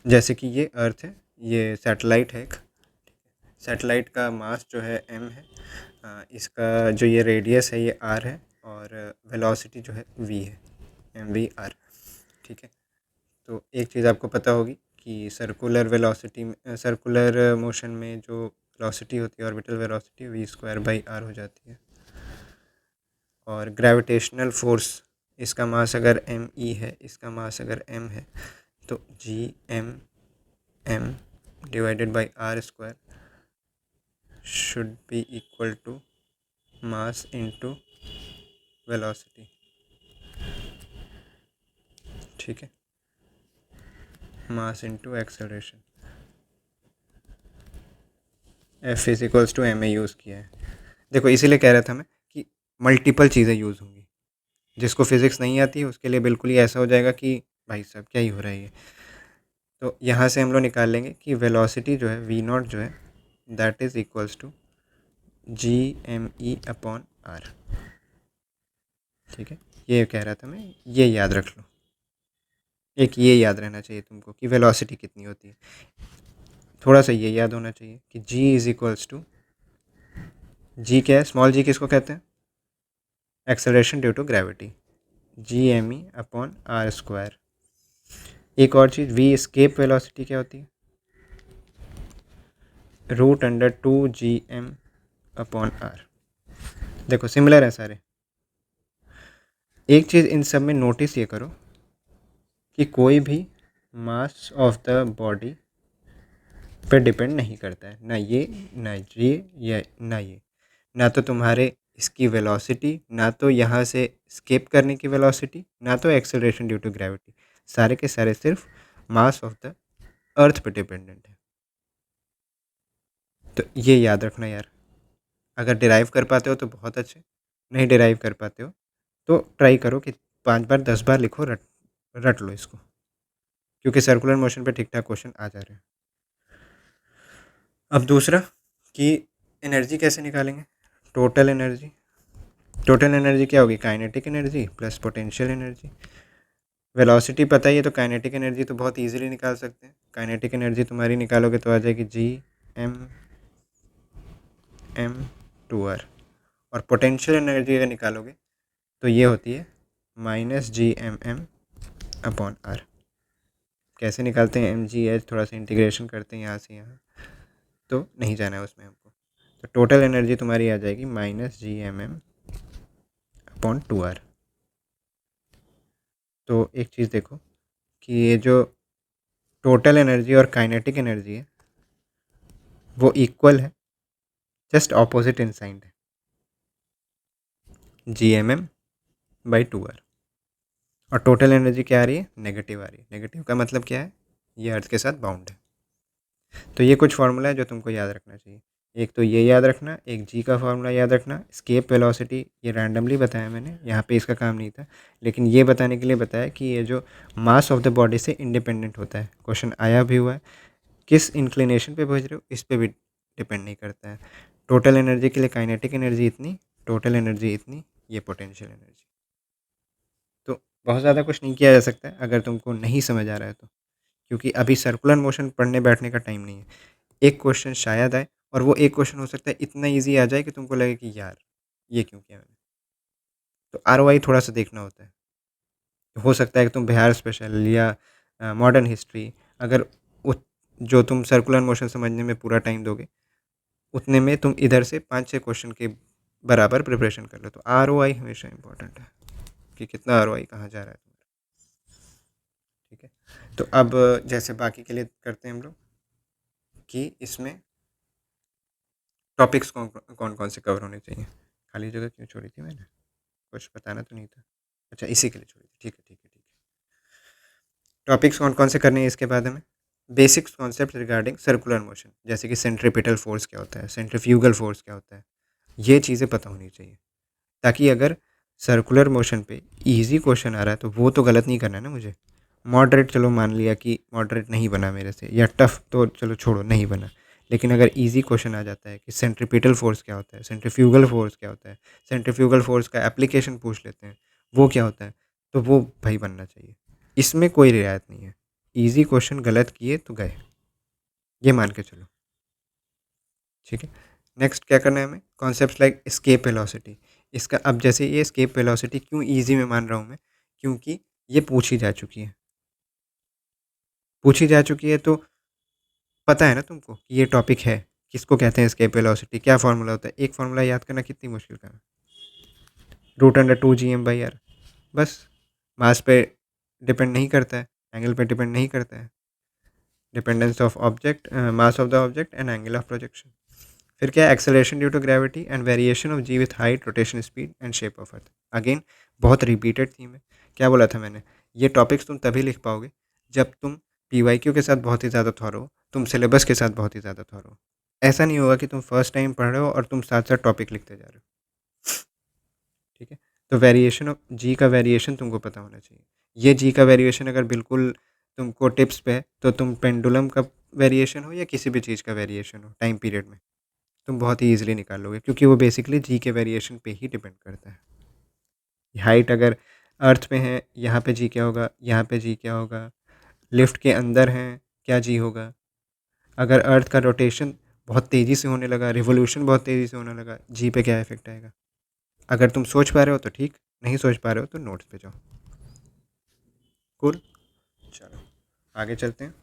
जैसे कि ये अर्थ है, ये सैटेलाइट है एक, सैटेलाइट का मास जो है m है, इसका जो ये रेडियस है ये r है, और वेलोसिटी जो है v है, mv/r। ठीक है, तो एक चीज़ आपको पता होगी कि सर्कुलर वेलोसिटी में, सर्कुलर मोशन में जो वेलोसिटी होती है, ऑर्बिटल वेलोसिटी v²/r हो जाती है। और ग्रेविटेशनल फोर्स, इसका मास अगर me है, इसका मास अगर m है, तो Gm m/r² should be equal to mass into velocity। ठीक है, mass into acceleration, F is equals to m a use किया है। देखो इसीलिए कह रहा था मैं कि मल्टीपल चीज़ें यूज़ होंगी, जिसको फिज़िक्स नहीं आती है उसके लिए बिल्कुल ही ऐसा हो जाएगा कि भाई साहब क्या ही हो रहा है ये। तो यहाँ से हम लोग निकाल लेंगे कि वेलोसिटी जो है v0 जो है that is equals to Gme/r। ठीक है, ये कह रहा था मैं, ये याद रख लो, एक ये याद रहना चाहिए तुमको कि वेलोसिटी कितनी होती है। थोड़ा सा ये याद होना चाहिए कि g इज़ इक्वल्स टू, जी क्या है, स्मॉल जी किसको कहते हैं, acceleration due to gravity, Gme/r²। एक और चीज़, v एस्केप वेलोसिटी क्या होती है, √2Gm/r। देखो सिमिलर है सारे। एक चीज़ इन सब में नोटिस ये करो कि कोई भी मास ऑफ द बॉडी पे डिपेंड नहीं करता है, ना ये ना ये या ना ये, ना तो तुम्हारे इसकी वेलोसिटी, ना तो यहाँ से स्केप करने की वेलोसिटी, ना तो एक्सेलरेशन ड्यू टू ग्रेविटी। सारे के सारे सिर्फ मास ऑफ द अर्थ पे डिपेंडेंट है। तो ये याद रखना यार। अगर डिराइव कर पाते हो तो बहुत अच्छे, नहीं डिराइव कर पाते हो तो ट्राई करो कि 5 बार 10 बार लिखो, रट रट लो इसको, क्योंकि सर्कुलर मोशन पे ठीक ठाक क्वेश्चन आ जा रहे हैं। अब दूसरा कि एनर्जी कैसे निकालेंगे। टोटल एनर्जी, टोटल एनर्जी क्या होगी, kinetic energy plus potential energy. Velocity पता ही है तो काइनेटिक एनर्जी तो बहुत इजीली निकाल सकते हैं। काइनेटिक एनर्जी तुम्हारी निकालोगे तो आ जाएगी G m m 2r। और पोटेंशियल एनर्जी अगर निकालोगे तो ये होती है -Gmm/r। कैसे निकालते हैं, mgh थोड़ा सा इंटीग्रेशन करते हैं यहाँ से यहाँ, तो नहीं जाना है उसमें हमको। तो टोटल एनर्जी तुम्हारी आ जाएगी -Gmm/2r। तो एक चीज़ देखो कि ये जो टोटल एनर्जी और काइनेटिक एनर्जी है वो इक्वल है, जस्ट ऑपोजिट इन साइन है, Gmm/2r। और टोटल एनर्जी क्या आ रही है, नेगेटिव आ रही है। नेगेटिव का मतलब क्या है, ये अर्थ के साथ बाउंड है। तो ये कुछ फार्मूला है जो तुमको याद रखना चाहिए। एक तो ये याद रखना, एक जी का फार्मूला याद रखना। स्केप वेलोसिटी ये रैंडमली बताया मैंने, यहाँ पे इसका काम नहीं था, लेकिन ये बताने के लिए बताया कि ये जो मास ऑफ द बॉडी से इंडिपेंडेंट होता है। क्वेश्चन आया भी हुआ है, किस इंक्लिनेशन पे भेज रहे हो इस पर भी डिपेंड नहीं करता है। टोटल एनर्जी के लिए काइनेटिक एनर्जी इतनी, टोटल एनर्जी इतनी, ये पोटेंशियल एनर्जी। तो बहुत ज़्यादा कुछ नहीं किया जा सकता है अगर तुमको नहीं समझ आ रहा है तो, क्योंकि अभी सर्कुलर मोशन पढ़ने बैठने का टाइम नहीं है। एक क्वेश्चन शायद आए, और वो एक क्वेश्चन हो सकता है इतना ईजी आ जाए कि तुमको लगे कि यार ये क्यों किया मैंने। तो आरओआई थोड़ा सा देखना होता है। तो हो सकता है कि तुम बिहार स्पेशल या मॉडर्न हिस्ट्री, अगर उत जो तुम सर्कुलर मोशन समझने में पूरा टाइम दोगे, उतने में तुम इधर से 5-6 क्वेश्चन के बराबर प्रिपरेशन कर लो। तो आरओआई हमेशा इंपॉर्टेंट है कि कितना आरओआई कहाँ जा रहा है तुम्हारा। ठीक है, तो अब जैसे बाकी के लिए करते हैं हम लोग कि इसमें टॉपिक्स कौन कौन कौन से कवर होने चाहिए। खाली जगह क्यों छोड़ी थी मैंने, कुछ बताना तो नहीं था। अच्छा, इसी के लिए छोड़ी थी, ठीक है ठीक है ठीक है। टॉपिक्स कौन कौन से करने हैं इसके बाद हमें। Basics concept regarding circular motion, जैसे कि सेंट्रीपिटल फोर्स क्या होता है, सेंट्रीफ्यूगल फोर्स क्या होता है, ये चीज़ें पता होनी चाहिए, ताकि अगर सर्कुलर मोशन पे इजी क्वेश्चन आ रहा है तो वो तो गलत नहीं करना है ना मुझे। मॉडरेट चलो मान लिया कि मॉडरेट नहीं बना मेरे से, या टफ तो चलो छोड़ो नहीं बना, लेकिन अगर इजी क्वेश्चन आ जाता है कि सेंट्रीपिटल फोर्स क्या होता है, सेंट्रीफ्यूगल फोर्स क्या होता है, सेंट्रीफ्यूगल फोर्स का एप्लीकेशन पूछ लेते हैं वो क्या होता है, तो वो भाई बनना चाहिए। इसमें कोई रियायत नहीं है। इजी क्वेश्चन गलत किए तो गए, ये मान के चलो। ठीक है, नेक्स्ट क्या करना है हमें, कॉन्सेप्ट लाइक स्केप वेलोसिटी। इसका अब जैसे ये स्केप वेलोसिटी क्यों इजी में मान रहा हूँ मैं, क्योंकि ये पूछी जा चुकी है, पूछी जा चुकी है तो पता है ना तुमको कि ये टॉपिक है, किसको कहते हैं स्केप वेलोसिटी, क्या फार्मूला होता है। एक फार्मूला याद करना कितनी मुश्किल का है, √2 Gm/r। बस, मास पे डिपेंड नहीं करता है, एंगल पे डिपेंड नहीं करता है। Dependence of object, mass of the object and angle of projection. फिर क्या है, acceleration due to gravity and variation of g with height, rotation speed and shape of earth. Again बहुत रिपीटेड थीम है। क्या बोला था मैंने, ये टॉपिक्स तुम तभी लिख पाओगे जब तुम पीवाईक्यू के साथ बहुत ही ज़्यादा थॉरो हो, तुम सिलेबस के साथ बहुत ही ज़्यादा थॉरो हो। ऐसा नहीं होगा कि तुम फर्स्ट टाइम पढ़ रहे हो और तुम साथ साथ टॉपिक लिखते जा रहे हो। ठीक है, तो वेरिएशन ऑफ जी का वेरिएशन तुमको पता होना चाहिए। ये जी का वेरिएशन अगर बिल्कुल तुमको टिप्स पे है तो तुम पेंडुलम का वेरिएशन हो या किसी भी चीज़ का वेरिएशन हो टाइम पीरियड में, तुम बहुत ही ईजिली निकाल लोगे, क्योंकि वो बेसिकली जी के वेरिएशन पे ही डिपेंड करता है। हाइट अगर अर्थ पे है, यहाँ पे जी क्या होगा, यहाँ पे जी क्या होगा, लिफ्ट के अंदर हैं क्या जी होगा। अगर अर्थ का रोटेशन बहुत तेज़ी से होने लगा, रिवोल्यूशन बहुत तेज़ी से होने लगा, जी पे क्या इफेक्ट आएगा। अगर तुम सोच पा रहे हो तो ठीक, नहीं सोच पा रहे हो तो नोट्स पे जाओ। कूल, चलो आगे चलते हैं।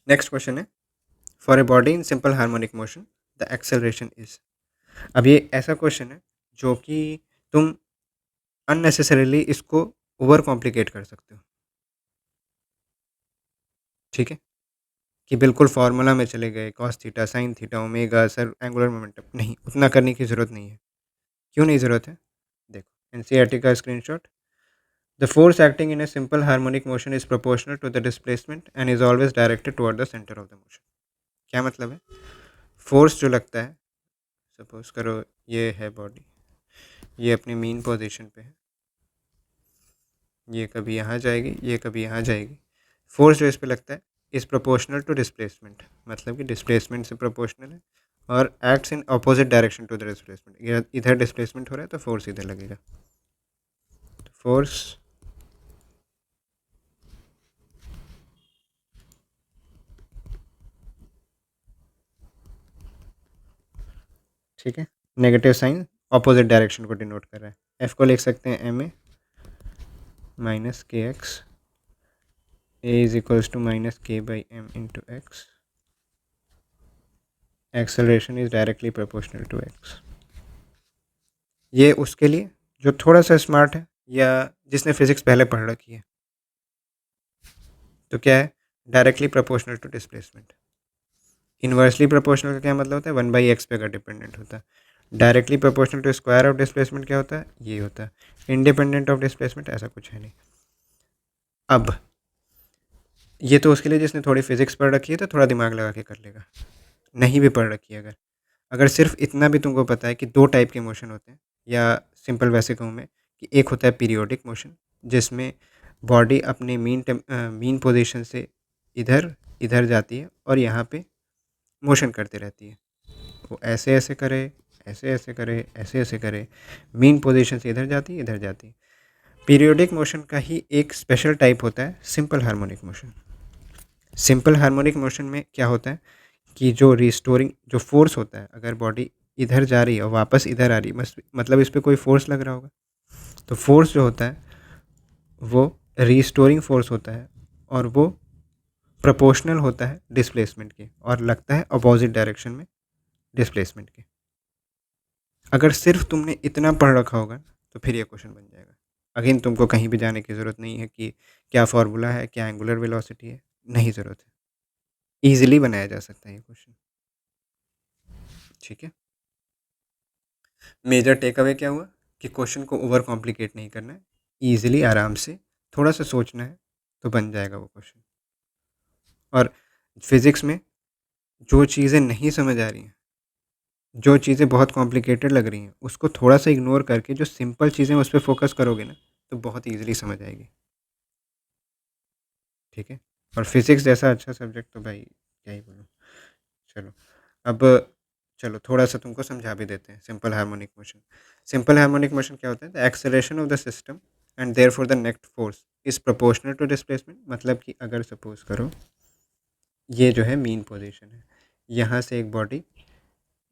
नेक्स्ट क्वेश्चन है, for a body in simple harmonic motion the acceleration is. अब ये ऐसा क्वेश्चन है जो कि तुम अननेसेसरीली इसको ओवर कॉम्प्लिकेट कर सकते हो। ठीक है, कि बिल्कुल फार्मूला में चले गए, cos theta, sine theta, omega, sir angular momentum, नहीं, उतना करने की ज़रूरत नहीं है। क्यों नहीं ज़रूरत है? देखो एनसीईआरटी का screenshot. The force acting in a simple harmonic motion is proportional to the displacement and is always directed toward the centre of the motion. क्या मतलब है? फोर्स जो लगता है, सपोज करो ये है बॉडी, ये अपनी मीन पोजीशन पे है, ये कभी यहाँ जाएगी, ये कभी यहाँ जाएगी। फोर्स जो इस पे लगता है इज़ प्रोपोर्शनल टू डिस्प्लेसमेंट, मतलब कि डिस्प्लेसमेंट से प्रोपोर्शनल है और acts in opposite direction to the displacement. इधर डिस्प्लेसमेंट हो रहा है तो फोर्स इधर लगेगा। फोर्स ठीक है, नेगेटिव साइन अपोजिट डायरेक्शन को डिनोट कर रहा है। एफ को लिख सकते हैं M A minus K X, A is equals to minus K by M into X, acceleration is directly proportional to X. ये उसके लिए जो थोड़ा सा स्मार्ट है या जिसने फिजिक्स पहले पढ़ रखी है। तो क्या है? Directly proportional to displacement. Inversely proportional का क्या मतलब होता है? 1/x पे का डिपेंडेंट होता है। Directly proportional to square of displacement क्या होता है? ये होता है। इंडिपेंडेंट ऑफ डिस्प्लेसमेंट ऐसा कुछ है नहीं। अब ये तो उसके लिए जिसने थोड़ी फिजिक्स पढ़ रखी है तो थोड़ा दिमाग लगा के कर लेगा। नहीं भी पढ़ रखी है अगर अगर सिर्फ इतना भी तुमको पता है कि दो टाइप के मोशन होते हैं, या सिंपल वैसे कहूँ मैं कि एक होता है पीरियोडिक मोशन जिसमें बॉडी अपने मीन पोजीशन से इधर इधर जाती है और यहाँ पे मोशन करती रहती है। वो ऐसे ऐसे करे, ऐसे ऐसे करे, ऐसे ऐसे करे, मीन पोजीशन से इधर जाती है, इधर जाती है। पीरियोडिक मोशन का ही एक स्पेशल टाइप होता है simple harmonic motion. Simple harmonic motion में क्या होता है कि जो रिस्टोरिंग जो फोर्स होता है, अगर बॉडी इधर जा रही है और वापस इधर आ रही है, मतलब इस पर कोई फोर्स लग रहा होगा, तो फोर्स जो होता है वो रिस्टोरिंग फोर्स होता है और वो प्रोपोर्शनल होता है डिस्प्लेसमेंट के और लगता है अपोजिट डायरेक्शन में डिस्प्लेसमेंट के। अगर सिर्फ तुमने इतना पढ़ रखा होगा तो फिर ये क्वेश्चन बन जाएगा। अगेन तुमको कहीं भी जाने की ज़रूरत नहीं है कि क्या फार्मूला है, क्या एंगुलर वेलोसिटी है, नहीं ज़रूरत है। ईजिली बनाया जा सकता है ये क्वेश्चन। ठीक है, मेजर टेक अवे क्या हुआ कि क्वेश्चन को ओवर कॉम्प्लिकेट नहीं करना है, ईजिली आराम से थोड़ा सा सोचना है तो बन जाएगा वो क्वेश्चन। और फिज़िक्स में जो चीज़ें नहीं समझ आ रही हैं, जो चीज़ें बहुत कॉम्प्लिकेटेड लग रही हैं, उसको थोड़ा सा इग्नोर करके जो सिंपल चीज़ें उस पर फोकस करोगे ना तो बहुत ईजिली समझ आएगी। ठीक है, और फिज़िक्स जैसा अच्छा सब्जेक्ट तो भाई क्या ही बोलूँ। चलो अब चलो थोड़ा सा तुमको समझा भी देते हैं simple harmonic motion. Simple harmonic motion क्या होता है? The acceleration of the system and therefore the net force is proportional to displacement. मतलब कि अगर सपोज करो ये जो है मीन पोजीशन है, यहाँ से एक बॉडी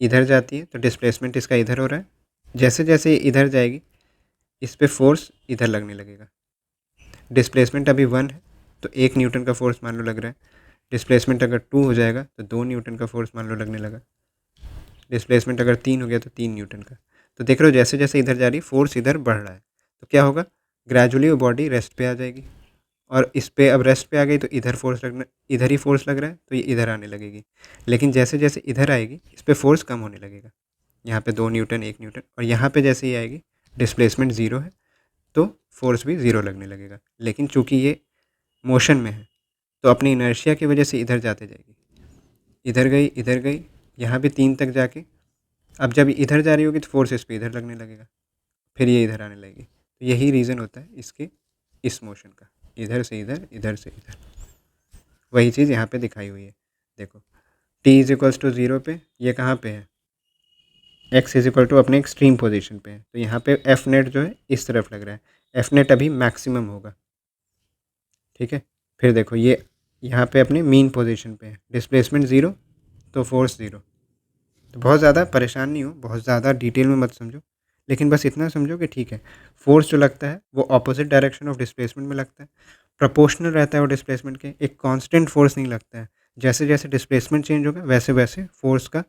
इधर जाती है तो डिस्प्लेसमेंट इसका इधर हो रहा है। जैसे जैसे ये इधर जाएगी इस पर फोर्स इधर लगने लगेगा। डिस्प्लेसमेंट अभी 1 है तो 1 न्यूटन का फोर्स मान लो लग रहा है। डिस्प्लेसमेंट अगर 2 हो जाएगा तो 2 न्यूटन का फोर्स मान लो लगने लगा। डिस्प्लेसमेंट अगर 3 हो गया तो 3 न्यूटन का। तो देख रहे हो जैसे जैसे इधर जा रही है फोर्स इधर बढ़ रहा है, तो क्या होगा? ग्रेजुअली वो बॉडी रेस्ट पे आ जाएगी और इस पे अब रेस्ट पे आ गई तो इधर फोर्स लगना, इधर ही फोर्स लग रहा है तो ये इधर आने लगेगी। लेकिन जैसे जैसे इधर आएगी इस पे फोर्स कम होने लगेगा। यहाँ पे 2 न्यूटन 1 न्यूटन, और यहाँ पे जैसे ही आएगी डिस्प्लेसमेंट 0 है तो फोर्स भी 0 लगने लगेगा। लेकिन चूंकि ये मोशन में है तो अपनी इनर्शिया की वजह से इधर जाते जाएगी, इधर गई, यहाँ भी 3 तक जाके अब जब इधर जा रही होगी तो फोर्स इस पे इधर लगने लगेगा, फिर ये इधर आने लगेगी। तो यही रीज़न होता है इसके इस मोशन का, इधर से इधर, इधर से इधर। वही चीज़ यहाँ पे दिखाई हुई है। देखो t इज इक्वल्स टू 0 पे ये कहाँ पे है? x इज इक्वल टू अपने एक्सट्रीम पोजीशन पे है, तो यहाँ पे एफ नेट जो है इस तरफ लग रहा है। एफ नेट अभी मैक्सिमम होगा। ठीक है, फिर देखो ये यहाँ पे अपने मीन पोजीशन पे है, डिस्प्लेसमेंट 0 तो फोर्स 0। तो बहुत ज़्यादा परेशान नहीं हो, बहुत ज़्यादा डिटेल में मत समझो, लेकिन बस इतना समझो कि ठीक है फोर्स जो लगता है वो ऑपोजिट डायरेक्शन ऑफ डिस्प्लेसमेंट में लगता है, प्रोपोर्शनल रहता है वो डिस्प्लेसमेंट के, एक कांस्टेंट फोर्स नहीं लगता है। जैसे जैसे डिस्प्लेसमेंट चेंज होगा वैसे वैसे फोर्स का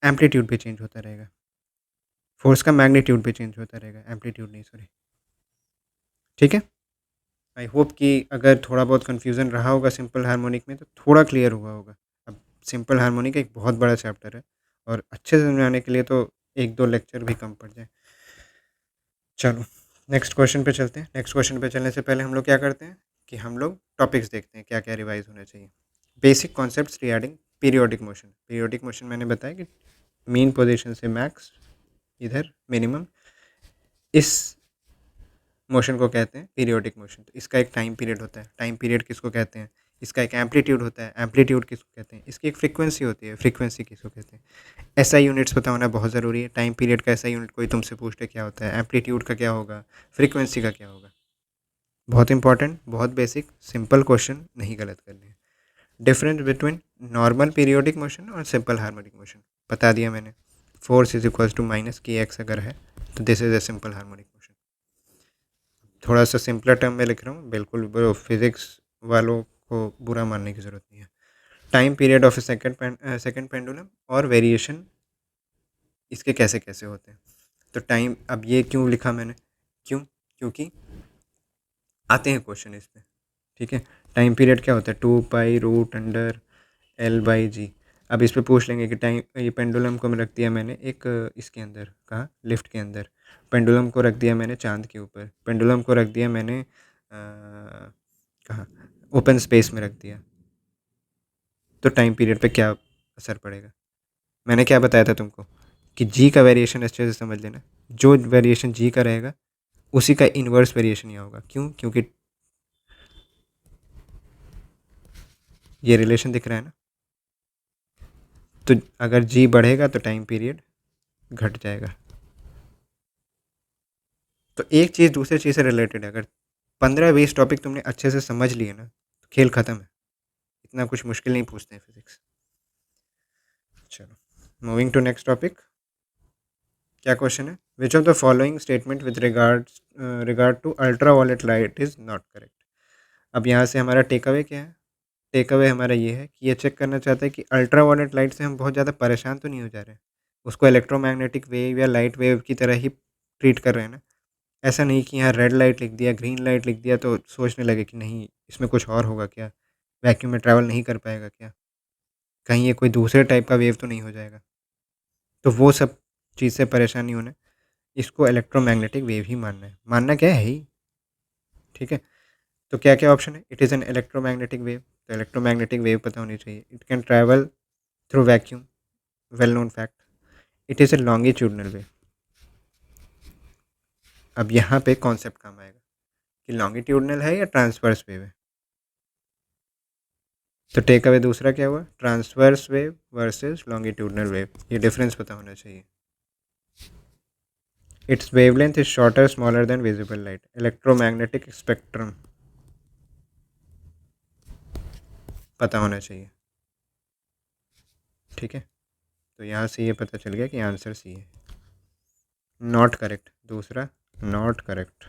एम्पलीट्यूड भी चेंज होता रहेगा, फोर्स का मैग्नीट्यूड भी चेंज होता रहेगा, एम्पलीट्यूड नहीं, सॉरी। ठीक है, आई होप कि अगर थोड़ा बहुत कन्फ्यूज़न रहा होगा सिंपल हार्मोनिक में तो थोड़ा क्लियर हुआ होगा। अब सिंपल हार्मोनिक एक बहुत बड़ा चैप्टर है और अच्छे से समझाने के लिए तो 1-2 लेक्चर भी कम पड़ जाए। चलो नेक्स्ट क्वेश्चन पे चलते हैं। नेक्स्ट क्वेश्चन पे चलने से पहले हम लोग क्या करते हैं कि हम लोग टॉपिक्स देखते हैं क्या-क्या रिवाइज़ होना चाहिए। Basic concepts regarding periodic motion. Periodic motion मैंने बताया कि मीन पोज़ीशन से मैक्स, इधर मिनिमम, इस मोशन को कहते हैं पीरियोडिक मोशन। तो इसका एक टाइम पीरियड होता है। टाइम पीरियड किसको कहते हैं? इसका एक एम्पलीट्यूड होता है। एम्पलीट्यूड किसको कहते हैं? इसकी एक फ्रीक्वेंसी होती है। फ्रीक्वेंसी किसको कहते हैं? एसआई यूनिट्स पता होना बहुत ज़रूरी है। टाइम पीरियड का एसआई यूनिट कोई तुमसे पूछ ले क्या होता है? एम्पलीट्यूड का क्या होगा? फ्रीक्वेंसी का क्या होगा? बहुत इंपॉर्टेंट, बहुत बेसिक, सिंपल क्वेश्चन, नहीं गलत करने हैं। Difference between normal periodic motion और सिंपल हार्मोनिक मोशन बता दिया मैंने। Force is equals to minus k x अगर है तो this is a simple harmonic motion. थोड़ा सा सिंपलर टर्म में लिख रहा हूँ, बिल्कुल फिजिक्स वालों को बुरा मानने की ज़रूरत नहीं है। Time period of A second pendulum और वेरिएशन इसके कैसे कैसे होते हैं। तो टाइम, अब ये क्यों लिखा मैंने, क्योंकि आते हैं क्वेश्चन इस पे, ठीक है। टाइम पीरियड क्या होता है? 2 पाई रूट अंडर L/G। अब इस पे पूछ लेंगे कि टाइम, ये पेंडुलम को रख दिया मैंने एक इसके अंदर, कहाँ, लिफ्ट के अंदर। पेंडुलम को रख दिया मैंने चांद के ऊपर। पेंडुलम को रख दिया मैंने कहाँ, ओपन स्पेस में रख दिया। तो टाइम पीरियड पे क्या असर पड़ेगा? मैंने क्या बताया था तुमको कि जी का वेरिएशन अच्छे से समझ लेना। जो वेरिएशन जी का रहेगा उसी का इन्वर्स वेरिएशन यहाँ होगा। क्यों? क्योंकि ये रिलेशन दिख रहा है ना। तो अगर जी बढ़ेगा तो टाइम पीरियड घट जाएगा। तो एक चीज़ दूसरे चीज़ से रिलेटेड है। अगर 15-20 टॉपिक तुमने अच्छे से समझ लिए ना तो खेल ख़त्म है। इतना कुछ मुश्किल नहीं पूछते हैं फिजिक्स। चलो मूविंग टू नेक्स्ट टॉपिक। क्या क्वेश्चन है? Which of the following statement with regard to ultraviolet light is not correct. अब यहाँ से हमारा टेक अवे क्या है? टेक अवे हमारा ये है कि ये चेक करना चाहता है कि अल्ट्रा वायलेट लाइट से हम बहुत ज़्यादा परेशान तो नहीं हो जा रहे हैं। उसको इलेक्ट्रोमैग्नेटिक वेव या लाइट वेव की तरह ही ट्रीट कर रहे हैं ना। ऐसा नहीं कि यहाँ रेड लाइट लिख दिया, ग्रीन लाइट लिख दिया तो सोचने लगे कि नहीं इसमें कुछ और होगा क्या, वैक्यूम में ट्रैवल नहीं कर पाएगा क्या, कहीं ये कोई दूसरे टाइप का वेव तो नहीं हो जाएगा। तो वो सब चीज़ से परेशान नहीं होना, इसको इलेक्ट्रोमैग्नेटिक वेव ही मानना है। मानना क्या है ही, ठीक है। तो क्या क्या ऑप्शन है? It is an electromagnetic wave, तो इलेक्ट्रोमैग्नेटिक वेव पता होनी चाहिए। It can travel through vacuum, well known fact. It is a longitudinal wave. अब यहाँ पे कॉन्सेप्ट काम आएगा कि लॉन्गिट्यूडनल है या ट्रांसवर्स वेव है। तो टेक अवे दूसरा क्या हुआ? Transverse wave versus longitudinal wave, ये डिफरेंस पता होना चाहिए। It's wavelength is shorter smaller than visible light. Electromagnetic spectrum पता होना चाहिए, ठीक है। तो यहाँ से ये पता चल गया कि आंसर सी है। नॉट करेक्ट, दूसरा नॉट करेक्ट।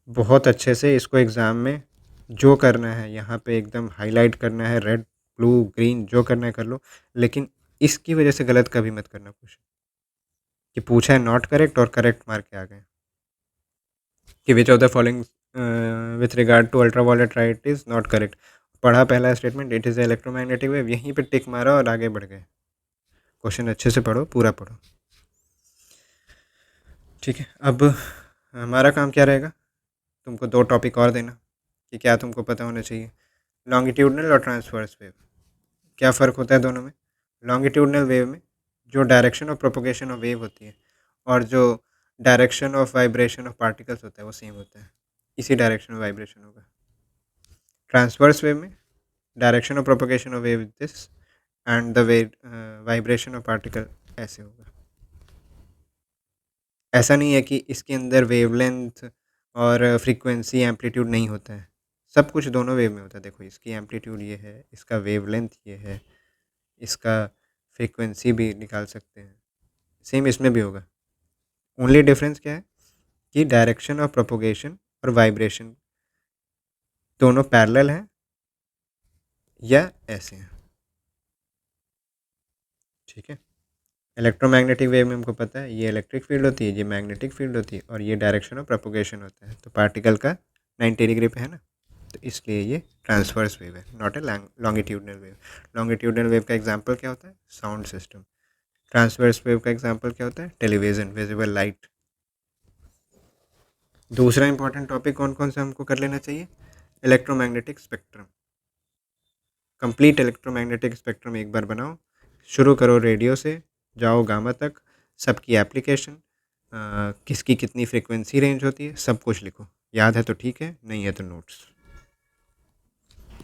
बहुत अच्छे से इसको एग्ज़ाम में जो करना है यहाँ पे एकदम हाईलाइट करना है, रेड ब्लू ग्रीन जो करना है कर लो, लेकिन इसकी वजह से गलत कभी मत करना कुछ कि पूछा है नॉट करेक्ट और करेक्ट मार्क के आ गए कि which of the following with regard to ultraviolet light is not correct. पढ़ा पहला statement it is electromagnetic wave, यहीं पे टिक मारा और आगे बढ़ गए। क्वेश्चन अच्छे से पढ़ो, पूरा पढ़ो, ठीक है। अब हमारा काम क्या रहेगा? तुमको 2 टॉपिक और देना कि क्या तुमको पता होना चाहिए। लॉन्गिट्यूडनल और ट्रांसवर्स वेव, क्या फ़र्क होता है दोनों में? लॉन्गिट्यूडनल वेव में जो direction of propagation of wave होती है और जो direction of vibration of particles होता है वो सेम होता है, इसी डायरेक्शन में वाइब्रेशन होगा। ट्रांसवर्स वेव में direction of propagation of wave this and the way vibration of particle ऐसे होगा। ऐसा नहीं है कि इसके अंदर वेवलेंथ और फ्रीक्वेंसी एम्पलीट्यूड नहीं होता है, सब कुछ दोनों वेव में होता है। देखो इसकी एम्पलीट्यूड ये है, इसका वेवलेंथ ये है, इसका फ्रीक्वेंसी भी निकाल सकते हैं, सेम इसमें भी होगा। ओनली डिफरेंस क्या है कि डायरेक्शन ऑफ प्रोपोगेशन और वाइब्रेशन दोनों पैरेलल हैं या ऐसे हैं, ठीक है। इलेक्ट्रोमैग्नेटिक वेव में हमको पता है ये इलेक्ट्रिक फील्ड होती है, ये मैग्नेटिक फील्ड होती है और ये डायरेक्शन ऑफ प्रोपोगेशन होता है। तो पार्टिकल का 90 डिग्री पे है ना, तो इसलिए ये ट्रांसवर्स वेव है, not a longitudinal wave. Longitudinal wave का एग्जांपल क्या होता है? Sound system. ट्रांसवर्स वेव का एग्जांपल क्या होता है? Television, visible light. दूसरा इंपॉर्टेंट टॉपिक कौन कौन सा हमको कर लेना चाहिए? Electromagnetic spectrum. Complete electromagnetic spectrum एक बार बनाओ, शुरू करो रेडियो से, जाओ गामा तक, सबकी एप्लीकेशन, किसकी कितनी फ्रीक्वेंसी रेंज होती है, सब कुछ लिखो। याद है तो ठीक है, नहीं है तो नोट्स।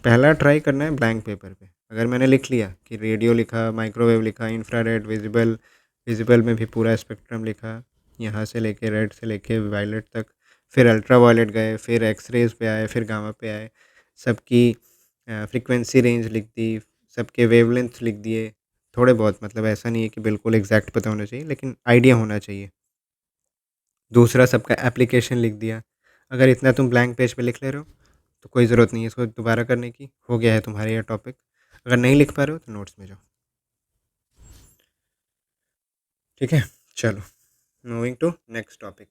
पहला ट्राई करना है ब्लैंक पेपर पे। अगर मैंने लिख लिया कि रेडियो लिखा, माइक्रोवेव लिखा, इंफ्रारेड, विजिबल, विजिबल में भी पूरा स्पेक्ट्रम लिखा, यहाँ से लेके रेड से लेके वायलेट तक, फिर अल्ट्रा वायलेट गए, फिर एक्सरेज पे आए, फिर गामा पे आए, सबकी फ्रीक्वेंसी रेंज लिख दी, सबके वेवलेंथ लिख दिए। थोड़े बहुत, मतलब ऐसा नहीं है कि बिल्कुल एग्जैक्ट पता होना चाहिए, लेकिन आइडिया होना चाहिए। दूसरा, सबका एप्लीकेशन लिख दिया। अगर इतना तुम ब्लैंक पेज पे लिख ले रहे हो तो कोई ज़रूरत नहीं है इसको दोबारा करने की, हो गया है तुम्हारा ये टॉपिक। अगर नहीं लिख पा रहे हो तो नोट्स में जाओ। ठीक है, चलो, moving to next topic.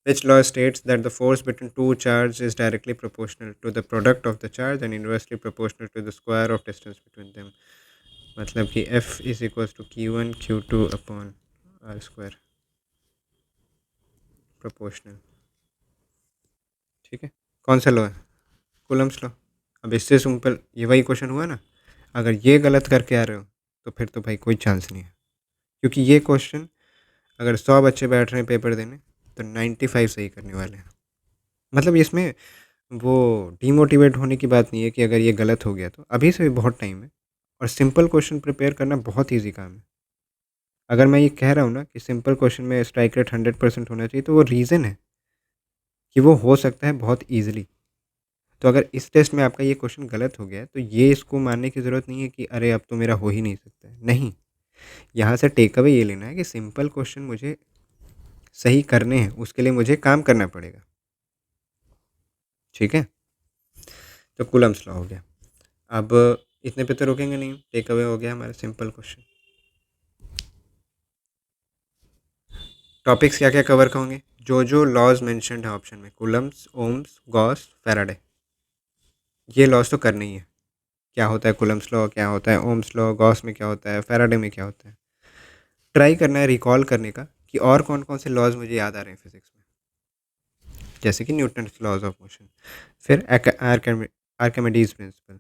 Which law states that the force between two charges is directly proportional to the product of the charge and inversely proportional to the square of distance between them? मतलब कि F is equals to Q1 Q2 upon R square, proportional. ठीक है, कौन सा law है? Coulomb's law. अब इससे simple ये वही क्वेश्चन हुआ ना, अगर ये गलत करके आ रहे हो तो फिर तो भाई कोई चांस नहीं है, क्योंकि ये क्वेश्चन अगर 100 बच्चे बैठ रहे हैं पेपर देने तो 95 सही करने वाले हैं। मतलब इसमें वो डीमोटिवेट होने की बात नहीं है कि अगर ये गलत हो गया तो, अभी से भी बहुत टाइम है और सिंपल क्वेश्चन प्रिपेयर करना बहुत ईजी काम है। अगर मैं ये कह रहा हूँ ना कि सिंपल क्वेश्चन में स्ट्राइक रेट 100% होना चाहिए, तो वो रीज़न है कि वो हो सकता है बहुत ईजिली। तो अगर इस टेस्ट में आपका ये क्वेश्चन गलत हो गया है तो ये इसको मानने की ज़रूरत नहीं है कि अरे अब तो मेरा हो ही नहीं सकता है। नहीं, यहाँ से टेक अवे ये लेना है कि सिंपल क्वेश्चन मुझे सही करने हैं, उसके लिए मुझे काम करना पड़ेगा। ठीक है, तो कूलम्स लॉ हो गया। अब इतने पे तो रुकेंगे नहीं, टेक अवे हो गया हमारा सिंपल क्वेश्चन। टॉपिक्स क्या क्या कवर होंगे? जो जो लॉज मेंशन्ड है ऑप्शन में, कूलम्स, ओम्स, गॉस, फैराडे, ये लॉज तो करने ही है। क्या होता है कूलम्स लॉ, क्या होता है ओम्स लॉ, गॉस में क्या होता है, फैराडे में क्या होता है। ट्राई करना है रिकॉल करने का कि और कौन कौन से लॉज मुझे याद आ रहे हैं फिजिक्स में, जैसे कि न्यूटन लॉज ऑफ मोशन, फिर आर्किमिडीज प्रिंसिपल,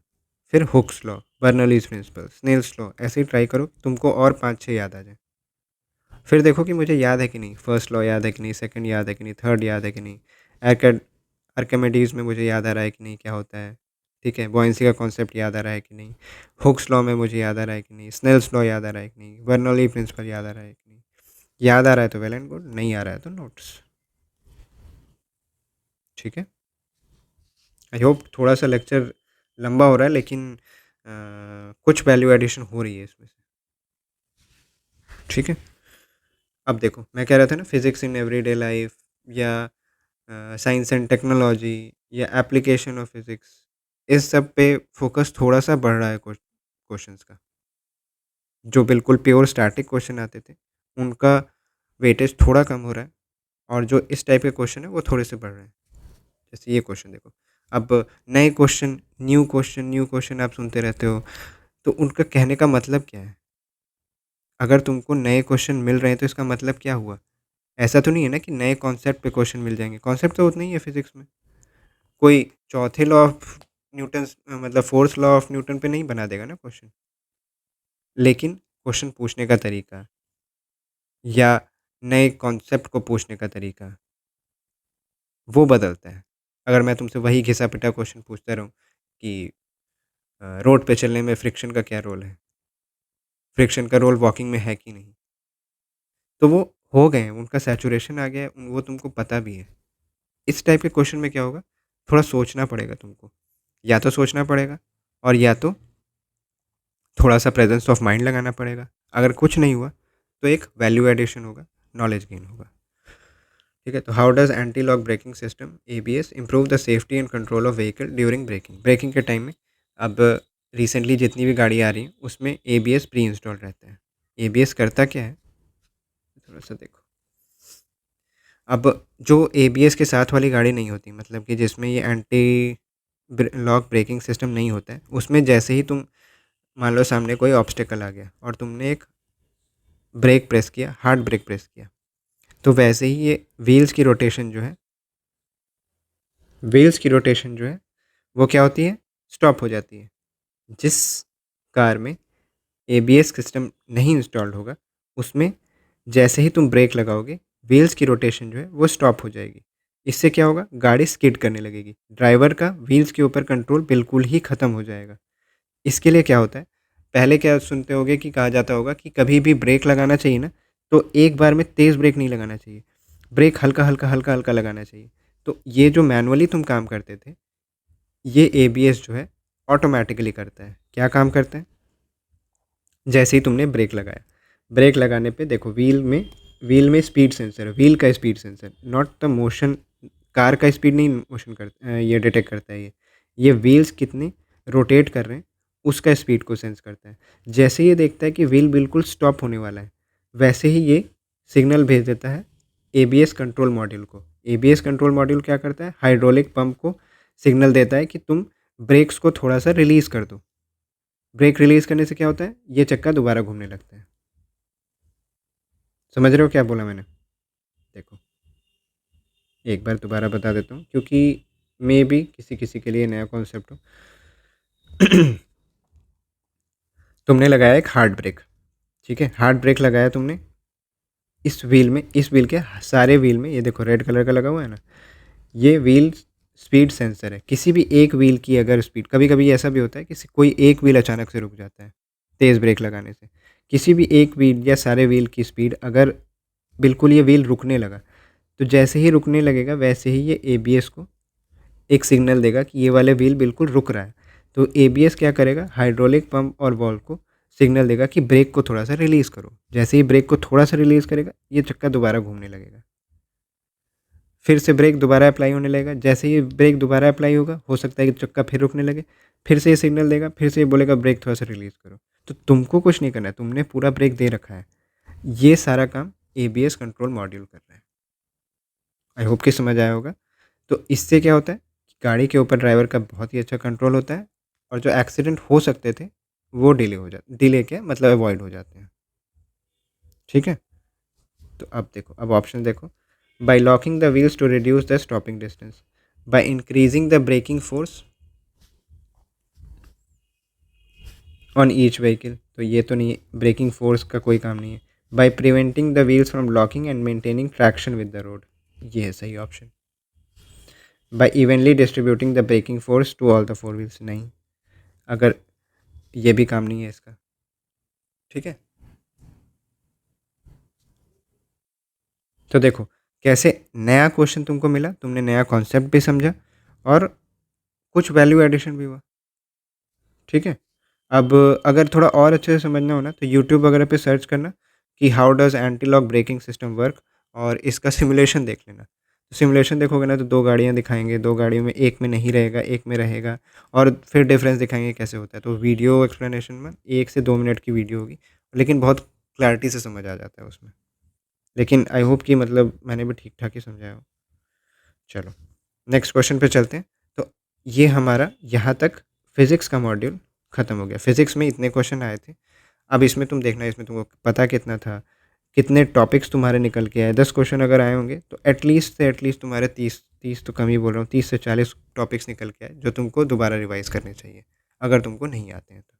फिर Hooke's law, Bernoulli's principle, Snell's law. ऐसे ही ट्राई करो तुमको और 5-6 याद आ जाए। फिर देखो कि मुझे याद है कि नहीं, फर्स्ट लॉ याद है कि नहीं, सेकंड याद है कि नहीं, थर्ड याद है कि नहीं, आर्किमिडीज में मुझे याद आ रहा है कि नहीं क्या होता है। ठीक है, बॉयंसी का कॉन्सेप्ट याद आ रहा है कि नहीं, हुक्स लॉ में मुझे याद आ रहा है कि नहीं, स्नेल्स लॉ याद आ रहा है कि नहीं, बर्नौली प्रिंसिपल याद आ रहा है कि नहीं। याद आ रहा है तो वेल एंड गुड, नहीं आ रहा है तो नोट्स। ठीक है, आई होप थोड़ा सा लेक्चर लंबा हो रहा है, लेकिन कुछ वैल्यू एडिशन हो रही है इसमें से। ठीक है, अब देखो मैं कह रहा था ना, फिजिक्स इन एवरीडे लाइफ या साइंस एंड टेक्नोलॉजी या एप्लीकेशन ऑफ फिजिक्स, इस सब पे फोकस थोड़ा सा बढ़ रहा है क्वेश्चंस का। जो बिल्कुल प्योर स्टैटिक क्वेश्चन आते थे उनका वेटेज थोड़ा कम हो रहा है, और जो इस टाइप के क्वेश्चन है वो थोड़े से बढ़ रहे हैं। जैसे ये क्वेश्चन देखो, अब नए question, new question, new question आप सुनते रहते हो, तो उनका कहने का मतलब क्या है? अगर तुमको नए क्वेश्चन मिल रहे हैं तो इसका मतलब क्या हुआ? ऐसा तो नहीं है ना कि नए कॉन्सेप्ट पे क्वेश्चन मिल जाएंगे। कॉन्सेप्ट तो उतना ही है फिजिक्स में। कोई चौथे लॉ ऑफ न्यूटन, मतलब फोर्थ लॉ ऑफ न्यूटन पे नहीं बना देगा ना क्वेश्चन, लेकिन क्वेश्चन पूछने का तरीका या नए कॉन्सेप्ट को पूछने का तरीका वो बदलता है। अगर मैं तुमसे वही घिसा पिटा क्वेश्चन पूछता रहूँ कि रोड पे चलने में फ्रिक्शन का क्या रोल है, फ्रिक्शन का रोल वॉकिंग में है कि नहीं, तो वो हो गए हैं, उनका सैचुरेशन आ गया है, वो तुमको पता भी है। इस टाइप के क्वेश्चन में क्या होगा, थोड़ा सोचना पड़ेगा तुमको, या तो सोचना पड़ेगा और या तो थोड़ा सा प्रेजेंस ऑफ माइंड लगाना पड़ेगा। अगर कुछ नहीं हुआ तो एक वैल्यू एडिशन होगा, नॉलेज गेन होगा। ठीक है, तो how does anti lock braking system ABS improve the safety and control of vehicle during braking? Braking के टाइम में अब रिसेंटली जितनी भी गाड़ी आ रही हैं उसमें ABS प्री इंस्टॉल रहता है। एबीएस करता क्या है, थोड़ा सा देखो। अब जो एबीएस के साथ वाली गाड़ी नहीं होती, मतलब कि जिसमें ये एंटी लॉक ब्रेकिंग सिस्टम नहीं होता है, उसमें जैसे ही तुम मान लो सामने कोई ऑब्स्टेकल आ गया और तुमने एक ब्रेक प्रेस किया, हार्ड ब्रेक प्रेस किया, तो वैसे ही ये व्हील्स की रोटेशन जो है, वो क्या होती है, स्टॉप हो जाती है। जिस कार में एबीएस सिस्टम नहीं इंस्टॉल्ड होगा, उसमें जैसे ही तुम ब्रेक लगाओगे, व्हील्स की रोटेशन जो है वो स्टॉप हो जाएगी। इससे क्या होगा, गाड़ी स्किड करने लगेगी, ड्राइवर का व्हील्स के ऊपर कंट्रोल बिल्कुल ही ख़त्म हो जाएगा। इसके लिए क्या होता है, पहले क्या सुनते होगे कि कहा जाता होगा कि कभी भी ब्रेक लगाना चाहिए ना, तो एक बार में तेज़ ब्रेक नहीं लगाना चाहिए, ब्रेक हल्का हल्का हल्का हल्का लगाना चाहिए। तो ये जो मैनुअली तुम काम करते थे, ये एबीएस जो है ऑटोमेटिकली करता है। क्या काम करता है, जैसे ही तुमने ब्रेक लगाया, ब्रेक लगाने पे देखो व्हील में स्पीड सेंसर है, व्हील का speed sensor, not the motion, car का स्पीड नहीं मोशन कर ये डिटेक्ट करता है, ये व्हील्स कितने रोटेट कर रहे हैं उसका स्पीड को सेंस करता है। जैसे ये देखता है कि व्हील बिल्कुल स्टॉप होने वाला है, वैसे ही ये सिग्नल भेज देता है एबीएस कंट्रोल मॉड्यूल को। एबीएस कंट्रोल मॉड्यूल क्या करता है, हाइड्रोलिक पंप को सिग्नल देता है कि तुम ब्रेक्स को थोड़ा सा रिलीज़ कर दो। ब्रेक रिलीज़ करने से क्या होता है, ये चक्का दोबारा घूमने लगता है। समझ रहे हो क्या बोला मैंने, देखो एक बार दोबारा बता देता हूँ, क्योंकि मे बी किसी किसी के लिए नया कॉन्सेप्ट हो। तुमने लगाया एक हार्ड ब्रेक, ठीक है, हार्ड ब्रेक लगाया तुमने इस व्हील में, इस व्हील के सारे व्हील में, ये देखो रेड कलर का लगा हुआ है ना, ये व्हील स्पीड सेंसर है। किसी भी एक व्हील की अगर स्पीड, कभी कभी ऐसा भी होता है कि कोई एक व्हील अचानक से रुक जाता है तेज़ ब्रेक लगाने से, किसी भी एक व्हील या सारे व्हील की स्पीड अगर बिल्कुल ये व्हील रुकने लगा, तो जैसे ही रुकने लगेगा वैसे ही ये एबीएस को एक सिग्नल देगा कि ये वाले व्हील बिल्कुल रुक रहा है। तो एबीएस क्या करेगा, हाइड्रोलिक पंप और वॉल्व को सिग्नल देगा कि ब्रेक को थोड़ा सा रिलीज़ करो। जैसे ही ब्रेक को थोड़ा सा रिलीज़ करेगा, ये चक्का दोबारा घूमने लगेगा, फिर से ब्रेक दोबारा अप्लाई होने लगेगा। जैसे ही ब्रेक दोबारा अप्लाई होगा, हो सकता है कि चक्का फिर रुकने लगे, फिर से ये सिग्नल देगा, फिर से ये बोलेगा ब्रेक थोड़ा सा रिलीज़ करो। तो तुमको कुछ नहीं करना है, तुमने पूरा ब्रेक दे रखा है, ये सारा काम एबीएस कंट्रोल मॉड्यूल कर रहा है। आई होप कि समझ आया होगा। तो इससे क्या होता है कि गाड़ी के ऊपर ड्राइवर का बहुत ही अच्छा कंट्रोल होता है, और जो एक्सीडेंट हो सकते थे वो डिले क्या मतलब अवॉइड हो जाते हैं, ठीक है। तो अब देखो, अब ऑप्शन देखो, by locking the wheels to reduce the stopping distance, by increasing the braking force on each vehicle, तो ये तो नहीं है, ब्रेकिंग फोर्स का कोई काम नहीं है। By preventing the wheels from locking and maintaining traction with the road, ये है सही option. By evenly distributing the braking force to all the four wheels, नहीं, अगर ये भी काम नहीं है इसका, ठीक है। तो देखो कैसे नया क्वेश्चन तुमको मिला, तुमने नया कॉन्सेप्ट भी समझा और कुछ वैल्यू एडिशन भी हुआ, ठीक है। अब अगर थोड़ा और अच्छे से समझना हो ना, तो यूट्यूब वगैरह पे सर्च करना कि how does anti lock braking system work, और इसका सिमुलेशन देख लेना। तो सिमुलेशन देखोगे ना, तो दो गाड़ियाँ दिखाएंगे, दो गाड़ियों में एक में नहीं रहेगा, एक में रहेगा, और फिर डिफरेंस दिखाएंगे कैसे होता है। तो वीडियो एक्सप्लेनेशन में 1 से 2 मिनट की वीडियो होगी, लेकिन बहुत क्लैरिटी से समझ आ जाता है उसमें। लेकिन आई होप कि मतलब मैंने भी ठीक ठाक ही समझाया हो। चलो नेक्स्ट क्वेश्चन पे चलते हैं। तो ये हमारा यहाँ तक फिज़िक्स का मॉड्यूल ख़त्म हो गया। फिज़िक्स में इतने क्वेश्चन आए थे। अब इसमें तुम देखना, इसमें तुमको पता कितना था, कितने टॉपिक्स तुम्हारे निकल के आए। 10 क्वेश्चन अगर आए होंगे तो एटलीस्ट से एटलीस्ट तुम्हारे 30 तो कम ही बोल रहा हूँ, 30 से 40 टॉपिक्स निकल के आए, जो तुमको दोबारा रिवाइज़ करने चाहिए अगर तुमको नहीं आते हैं तो।